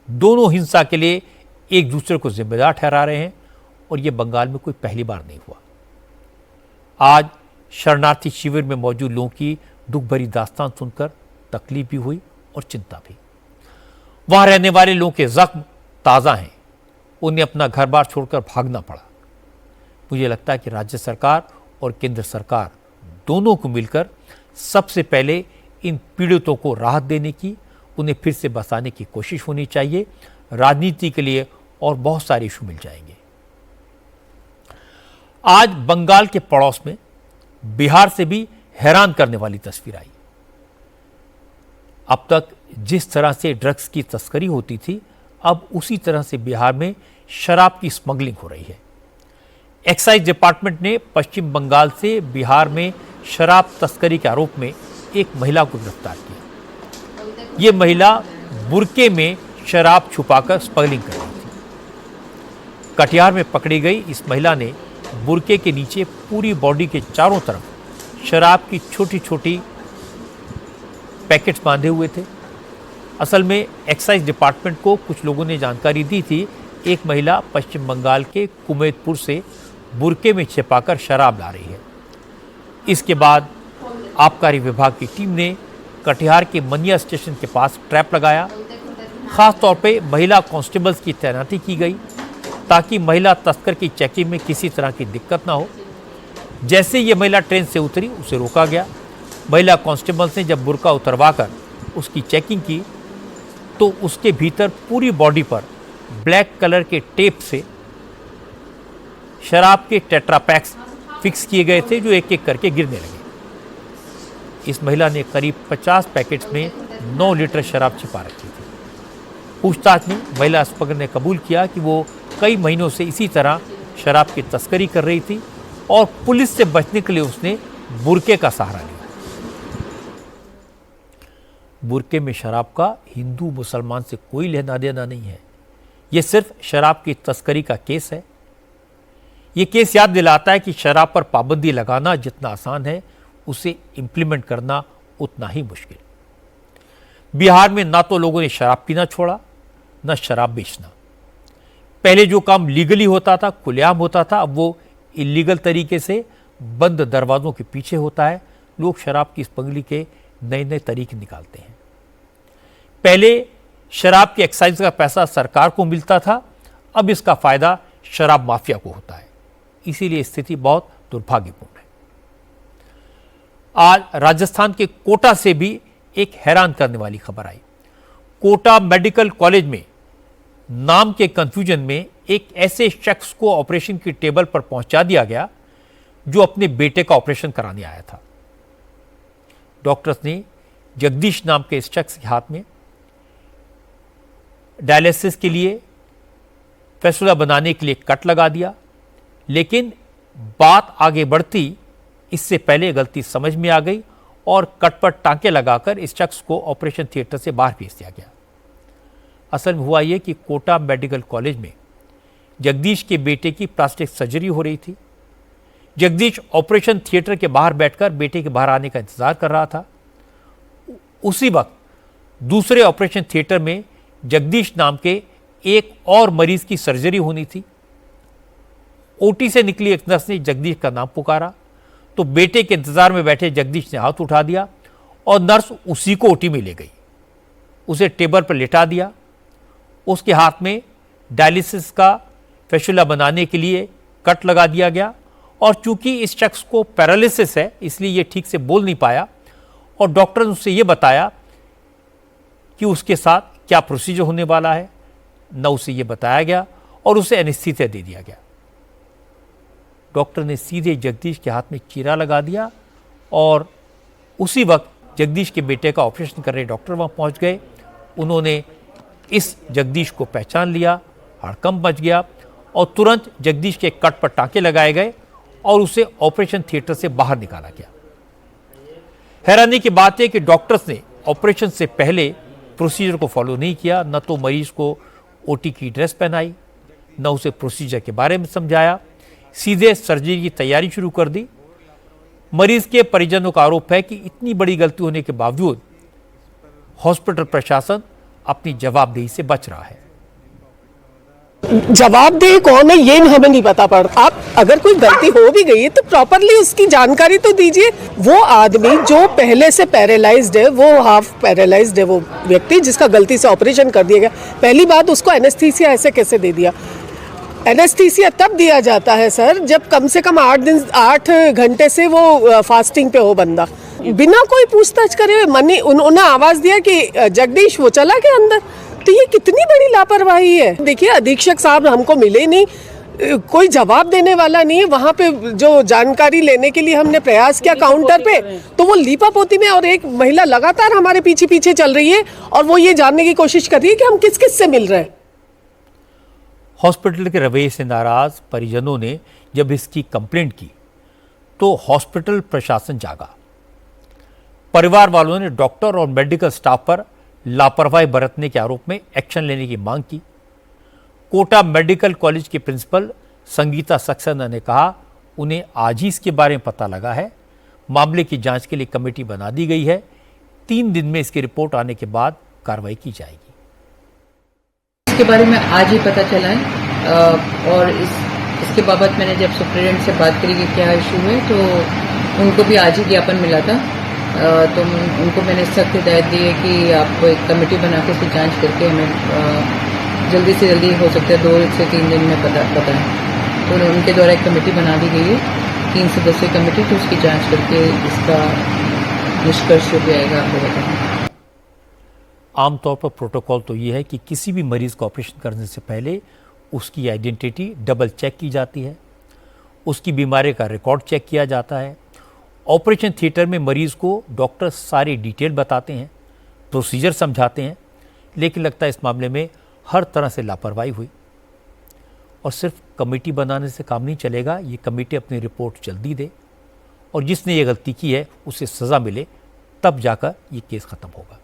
दोनों हिंसा के लिए एक दूसरे को जिम्मेदार ठहरा रहे हैं और यह बंगाल में कोई पहली बार नहीं हुआ। आज शरणार्थी शिविर में मौजूद लोगों की दुख भरी दास्तान सुनकर तकलीफ भी हुई और चिंता भी। वहां रहने वाले लोगों के जख्म ताज़ा हैं, उन्हें अपना घर बार छोड़कर भागना पड़ा। मुझे लगता है कि राज्य सरकार और केंद्र सरकार दोनों को मिलकर सबसे पहले इन पीड़ितों को राहत देने की, उन्हें फिर से बसाने की कोशिश होनी चाहिए। राजनीति के लिए और बहुत सारे इशू मिल जाएंगे। आज बंगाल के पड़ोस में बिहार से भी हैरान करने वाली तस्वीर आई। अब तक जिस तरह से ड्रग्स की तस्करी होती थी, अब उसी तरह से बिहार में शराब की स्मगलिंग हो रही है। एक्साइज डिपार्टमेंट ने पश्चिम बंगाल से बिहार में शराब तस्करी के आरोप में एक महिला को गिरफ्तार किया। ये महिला बुरके में शराब छुपाकर स्मगलिंग कर रही थी। कटिहार में पकड़ी गई इस महिला ने बुरके के नीचे पूरी बॉडी के चारों तरफ शराब की छोटी छोटी पैकेट्स बांधे हुए थे। असल में एक्साइज डिपार्टमेंट को कुछ लोगों ने जानकारी दी थी, एक महिला पश्चिम बंगाल के कुमेदपुर से बुरके में छिपाकर शराब ला रही है। इसके बाद आबकारी विभाग की टीम ने कटिहार के मनिया स्टेशन के पास ट्रैप लगाया। खास तौर पे महिला कांस्टेबल्स की तैनाती की गई ताकि महिला तस्कर की चेकिंग में किसी तरह की दिक्कत ना हो। जैसे ये महिला ट्रेन से उतरी, उसे रोका गया। महिला कांस्टेबल्स ने जब बुर्का उतरवाकर उसकी चेकिंग की तो उसके भीतर पूरी बॉडी पर ब्लैक कलर के टेप से शराब के टेट्रापैक्स फिक्स किए गए थे, जो एक एक करके गिरने लगे। इस महिला ने करीब 50 पैकेट्स में 9 लीटर शराब छिपा रखी थी। पूछताछ में महिला स्मगलर ने कबूल किया कि वो कई महीनों से इसी तरह शराब की तस्करी कर रही थी और पुलिस से बचने के लिए उसने बुरके का सहारा लिया। बुरके में शराब का हिंदू मुसलमान से कोई लेना देना नहीं है। ये सिर्फ शराब की तस्करी का केस है। ये केस याद दिलाता है कि शराब पर पाबंदी लगाना जितना आसान है, उसे इंप्लीमेंट करना उतना ही मुश्किल। बिहार में ना तो लोगों ने शराब पीना छोड़ा, न शराब बेचना। पहले जो काम लीगली होता था, खुलेआम होता था, अब वो इलीगल तरीके से बंद दरवाजों के पीछे होता है। लोग शराब की स्मगलिंग के नए नए तरीके निकालते हैं। पहले शराब के एक्साइज का पैसा सरकार को मिलता था, अब इसका फायदा शराब माफिया को होता है। इसीलिए स्थिति बहुत दुर्भाग्यपूर्ण है। आज राजस्थान के कोटा से भी एक हैरान करने वाली खबर आई। कोटा मेडिकल कॉलेज में नाम के कंफ्यूजन में एक ऐसे शख्स को ऑपरेशन की टेबल पर पहुंचा दिया गया जो अपने बेटे का ऑपरेशन कराने आया था। डॉक्टर्स ने जगदीश नाम के इस शख्स के हाथ में डायलिसिस के लिए फैसला बनाने के लिए कट लगा दिया, लेकिन बात आगे बढ़ती इससे पहले गलती समझ में आ गई और कट पर टांके लगाकर इस शख्स को ऑपरेशन थिएटर से बाहर भेज दिया गया। असल में हुआ यह कि कोटा मेडिकल कॉलेज में जगदीश के बेटे की प्लास्टिक सर्जरी हो रही थी। जगदीश ऑपरेशन थिएटर के बाहर बैठकर बेटे के बाहर आने का इंतजार कर रहा था। उसी वक्त दूसरे ऑपरेशन थिएटर में जगदीश नाम के एक और मरीज की सर्जरी होनी थी। ओटी से निकली एक नर्स ने जगदीश का नाम पुकारा तो बेटे के इंतजार में बैठे जगदीश ने हाथ उठा दिया और नर्स उसी को ओटी में ले गई। उसे टेबल पर लेटा दिया। उसके हाथ में डायलिसिस का फैशुला बनाने के लिए कट लगा दिया गया और चूंकि इस शख्स को पैरालिसिस है, इसलिए ये ठीक से बोल नहीं पाया और डॉक्टर ने उससे ये बताया कि उसके साथ क्या प्रोसीजर होने वाला है, न उसे ये बताया गया और उसे एनेस्थीसिया दे दिया गया। डॉक्टर ने सीधे जगदीश के हाथ में चीरा लगा दिया और उसी वक्त जगदीश के बेटे का ऑपरेशन कर रहे डॉक्टर वहां पहुंच गए। उन्होंने इस जगदीश को पहचान लिया, हड़कंप मच गया और तुरंत जगदीश के कट पर टांके लगाए गए और उसे ऑपरेशन थिएटर से बाहर निकाला गया। हैरानी की बात है कि डॉक्टर्स ने ऑपरेशन से पहले प्रोसीजर को फॉलो नहीं किया, न तो मरीज को ओटी की ड्रेस पहनाई, न उसे प्रोसीजर के बारे में समझाया, सीधे सर्जरी की तैयारी शुरू कर दी। मरीज के परिजनों का आरोप है कि इतनी बड़ी गलती होने के बावजूद हॉस्पिटल प्रशासन अपनी जवाबदेही से बच रहा है। जवाबदेही कौन है ये हमें नहीं पता पड़ता। आप अगर कोई गलती हो भी गई है तो प्रॉपरली उसकी जानकारी तो दीजिए। वो आदमी जो पहले से पैरालाइज्ड है, वो हाफ पैरालाइज्ड है, वो व्यक्ति जिसका गलती से ऑपरेशन कर दिया गया, पहली बात उसको एनेस्थीसिया ऐसे कैसे दे दिया? एनेस्थीसिया तब दिया जाता है सर जब कम से कम 8 घंटे से वो फास्टिंग पे हो बंदा, बिना कोई पूछताछ करे। उन्होंने आवाज दिया कि जगदीश, वो चला गया अंदर। तो ये कितनी बड़ी लापरवाही है। देखिए अधीक्षक साहब हमको मिले नहीं, कोई जवाब देने वाला नहीं है। वहां पे जो जानकारी लेने के लिए हमने प्रयास किया काउंटर पे, तो वो लीपापोती में, और एक महिला लगातार हमारे पीछे पीछे चल रही है और वो ये जानने की कोशिश कर रही है कि हम किस किस से मिल रहे हैं। हॉस्पिटल के रवैये से नाराज परिजनों ने जब इसकी कंप्लेंट की तो हॉस्पिटल प्रशासन जागा। परिवार वालों ने डॉक्टर और मेडिकल स्टाफ पर लापरवाही बरतने के आरोप में एक्शन लेने की मांग की। कोटा मेडिकल कॉलेज के प्रिंसिपल संगीता सक्सेना ने कहा उन्हें आज ही इसके बारे में पता लगा है। मामले की जांच के लिए कमेटी बना दी गई है। 3 दिन में इसकी रिपोर्ट आने के बाद कार्रवाई की जाएगी। इसके बारे में आज ही पता चला है और इसके बाबत मैंने जब सुप्रीडेंट से बात करी कि क्या इशू है तो उनको भी आज ही ज्ञापन मिला था। तो उनको मैंने सख्त हिदायत दी है कि आप एक कमेटी बना के इसकी जाँच करके हमें जल्दी से जल्दी हो सकता है 2 से 3 दिन में बताएं। तो उनके द्वारा एक कमेटी बना दी गई है 3 सदस्यीय कमेटी, तो उसकी जांच करके इसका निष्कर्ष जो भी आएगा आपको बताएंगे। आमतौर पर प्रोटोकॉल तो ये है कि किसी भी मरीज का ऑपरेशन करने से पहले उसकी आइडेंटिटी डबल चेक की जाती है, उसकी बीमारी का रिकॉर्ड चेक किया जाता है। ऑपरेशन थिएटर में मरीज को डॉक्टर सारी डिटेल बताते हैं, प्रोसीजर समझाते हैं, लेकिन लगता है इस मामले में हर तरह से लापरवाही हुई। और सिर्फ कमेटी बनाने से काम नहीं चलेगा, ये कमेटी अपनी रिपोर्ट जल्दी दे और जिसने ये गलती की है उसे सज़ा मिले, तब जाकर ये केस ख़त्म होगा।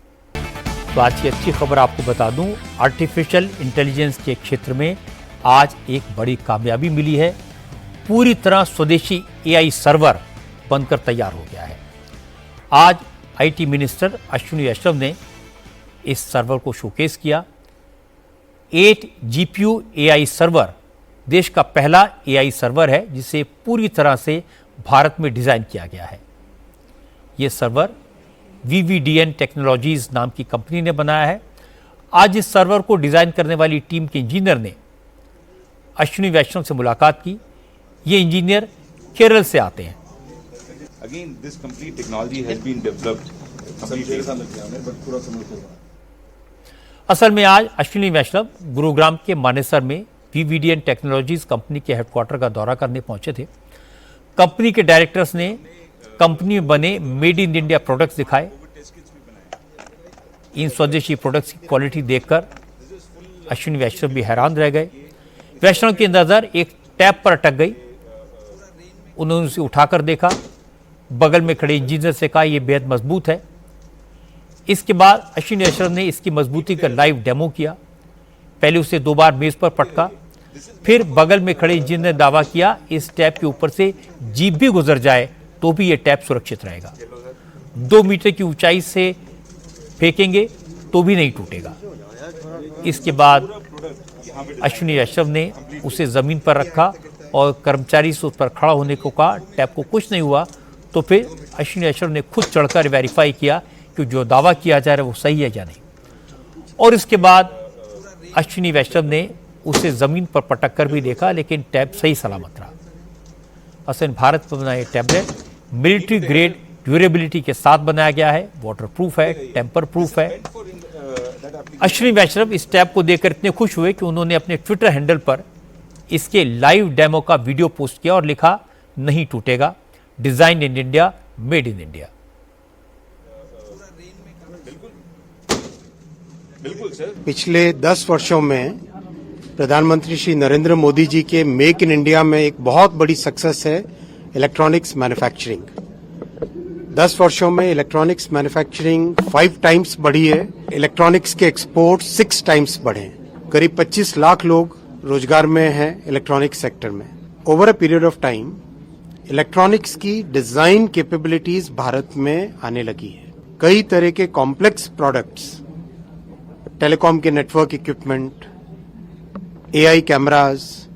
तो आज की अच्छी खबर आपको बता दूं, आर्टिफिशियल इंटेलिजेंस के क्षेत्र में आज एक बड़ी कामयाबी मिली है। पूरी तरह स्वदेशी AI सर्वर बनकर तैयार हो गया है। आज IT मिनिस्टर अश्विनी वैष्णव ने इस सर्वर को शोकेस किया। 8 GPU AI सर्वर देश का पहला AI सर्वर है जिसे पूरी तरह से भारत में डिज़ाइन किया गया है। ये सर्वर VVDN टेक्नोलॉजीज नाम की कंपनी ने बनाया है। आज इस सर्वर को डिज़ाइन करने वाली टीम के इंजीनियर ने अश्विनी वैष्णव से मुलाकात की। ये इंजीनियर केरल से आते हैं। Again, this complete technology has been developed completely. असल में आज अश्विनी वैष्णव गुरुग्राम के मानेसर में VVDN टेक्नोलॉजीज कंपनी के हेडक्वार्टर का दौरा करने पहुंचे थे। कंपनी के डायरेक्टर्स ने कंपनी में बने मेड इन इंडिया प्रोडक्ट्स दिखाए। इन स्वदेशी प्रोडक्ट्स की क्वालिटी देखकर अश्विनी वैष्णव भी हैरान रह गए। वैष्णव की नज़र एक टैब पर अटक गई। उन्होंने उसे उठाकर देखा, बगल में खड़े इंजीनियर से कहा यह बेहद मजबूत है। इसके बाद अश्विनी वैष्णव ने इसकी मजबूती का लाइव डेमो किया। पहले उसे 2 बार मेज पर पटका, फिर बगल में खड़े इंजीनियर ने दावा किया इस टैब के ऊपर से जीप भी गुजर जाए तो भी यह टैब सुरक्षित रहेगा। 2 मीटर की ऊंचाई से फेंकेंगे तो भी नहीं टूटेगा। इसके बाद अश्विनी वैष्णव ने उसे जमीन पर रखा और कर्मचारी से उस पर खड़ा होने को कहा। टैब को कुछ नहीं हुआ तो फिर अश्विनी वैष्णव ने खुद चढ़कर वेरीफाई किया कि जो दावा किया जा रहा है वो सही है या नहीं। और इसके बाद अश्विनी वैष्णव ने उसे जमीन पर पटक कर भी देखा, लेकिन टैब सही सलामत रहा। असल भारत में बना ये टैबलेट मिलिट्री ग्रेड ड्यूरेबिलिटी के साथ बनाया गया है, वाटर प्रूफ है, टेम्पर प्रूफ है। अश्विनी वैष्णव इस टैब को देखकर इतने खुश हुए कि उन्होंने अपने ट्विटर हैंडल पर इसके लाइव डेमो का वीडियो पोस्ट किया और लिखा नहीं टूटेगा, design in India, made in India. पिछले 10 वर्षों में प्रधानमंत्री श्री नरेंद्र मोदी जी के मेक इन इंडिया में एक बहुत बड़ी सक्सेस है इलेक्ट्रॉनिक्स मैन्युफैक्चरिंग। 10 वर्षों में इलेक्ट्रॉनिक्स मैन्युफैक्चरिंग 5 टाइम्स बढ़ी है। इलेक्ट्रॉनिक्स के एक्सपोर्ट 6 टाइम्स बढ़े हैं। करीब 25 लाख लोग रोजगार में हैं इलेक्ट्रॉनिक्स सेक्टर में। Over a period of time electronics की डिजाइन कैपेबिलिटीज भारत में आने लगी है। कई तरह के कॉम्प्लेक्स प्रोडक्ट्स, टेलीकॉम के network equipment, AI cameras,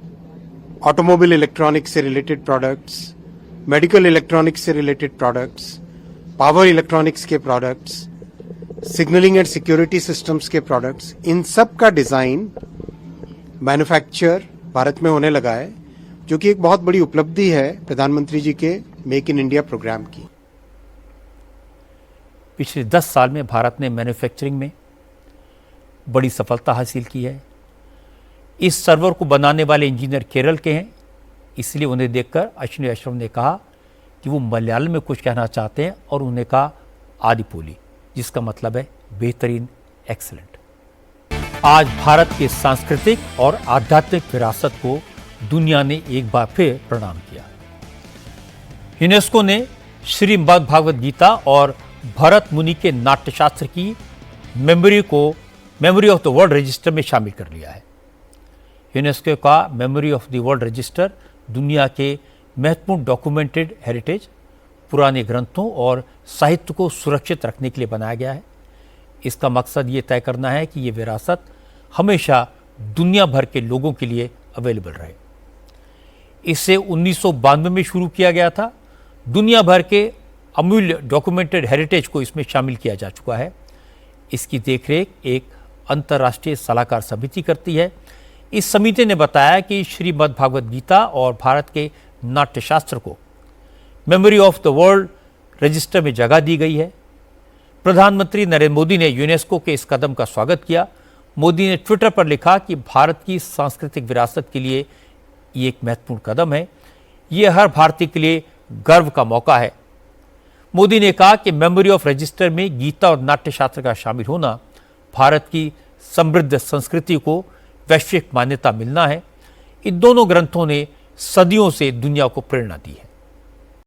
automobile electronics से रिलेटेड प्रोडक्ट्स, मेडिकल इलेक्ट्रॉनिक्स से रिलेटेड प्रोडक्ट्स, पावर इलेक्ट्रॉनिक्स के products, signalling and security systems के प्रोडक्ट्स, इन सब का डिजाइन मैन्युफैक्चर भारत में होने लगा है, जो कि एक बहुत बड़ी उपलब्धि है प्रधानमंत्री जी के मेक इन इंडिया प्रोग्राम की। पिछले 10 साल में भारत ने मैन्युफैक्चरिंग में बड़ी सफलता हासिल की है। इस सर्वर को बनाने वाले इंजीनियर केरल के हैं, इसलिए उन्हें देखकर अश्विनी वैष्णव ने कहा कि वो मलयालम में कुछ कहना चाहते हैं और उन्हें कहा आदिपोली, जिसका मतलब है बेहतरीन, एक्सीलेंट। आज भारत के सांस्कृतिक और आध्यात्मिक विरासत को दुनिया ने एक बार फिर प्रणाम किया। यूनेस्को ने श्रीमद् भागवत गीता और भरत मुनि के नाट्यशास्त्र की memory of the world register में शामिल कर लिया है। यूनेस्को का memory of the world register दुनिया के महत्वपूर्ण डॉक्यूमेंटेड हेरिटेज, पुराने ग्रंथों और साहित्य को सुरक्षित रखने के लिए बनाया गया है। इसका मकसद ये तय करना है कि ये विरासत हमेशा दुनिया भर के लोगों के लिए अवेलेबल रहे। इसे 1992 में शुरू किया गया था। दुनिया भर के अमूल्य डॉक्यूमेंटेड हेरिटेज को इसमें शामिल किया जा चुका है। इसकी देखरेख एक अंतर्राष्ट्रीय सलाहकार समिति करती है। इस समिति ने बताया कि श्रीमद् भागवत गीता और भारत के नाट्यशास्त्र को memory of the world register में जगह दी गई है। प्रधानमंत्री नरेंद्र मोदी ने यूनेस्को के इस कदम का स्वागत किया। मोदी ने ट्विटर पर लिखा कि भारत की सांस्कृतिक विरासत के लिए ये एक महत्वपूर्ण कदम है। ये हर भारतीय के लिए गर्व का मौका है। मोदी ने कहा कि मेमोरी ऑफ रजिस्टर में गीता और नाट्यशास्त्र का शामिल होना भारत की समृद्ध संस्कृति को वैश्विक मान्यता मिलना है। इन दोनों ग्रंथों ने सदियों से दुनिया को प्रेरणा दी है।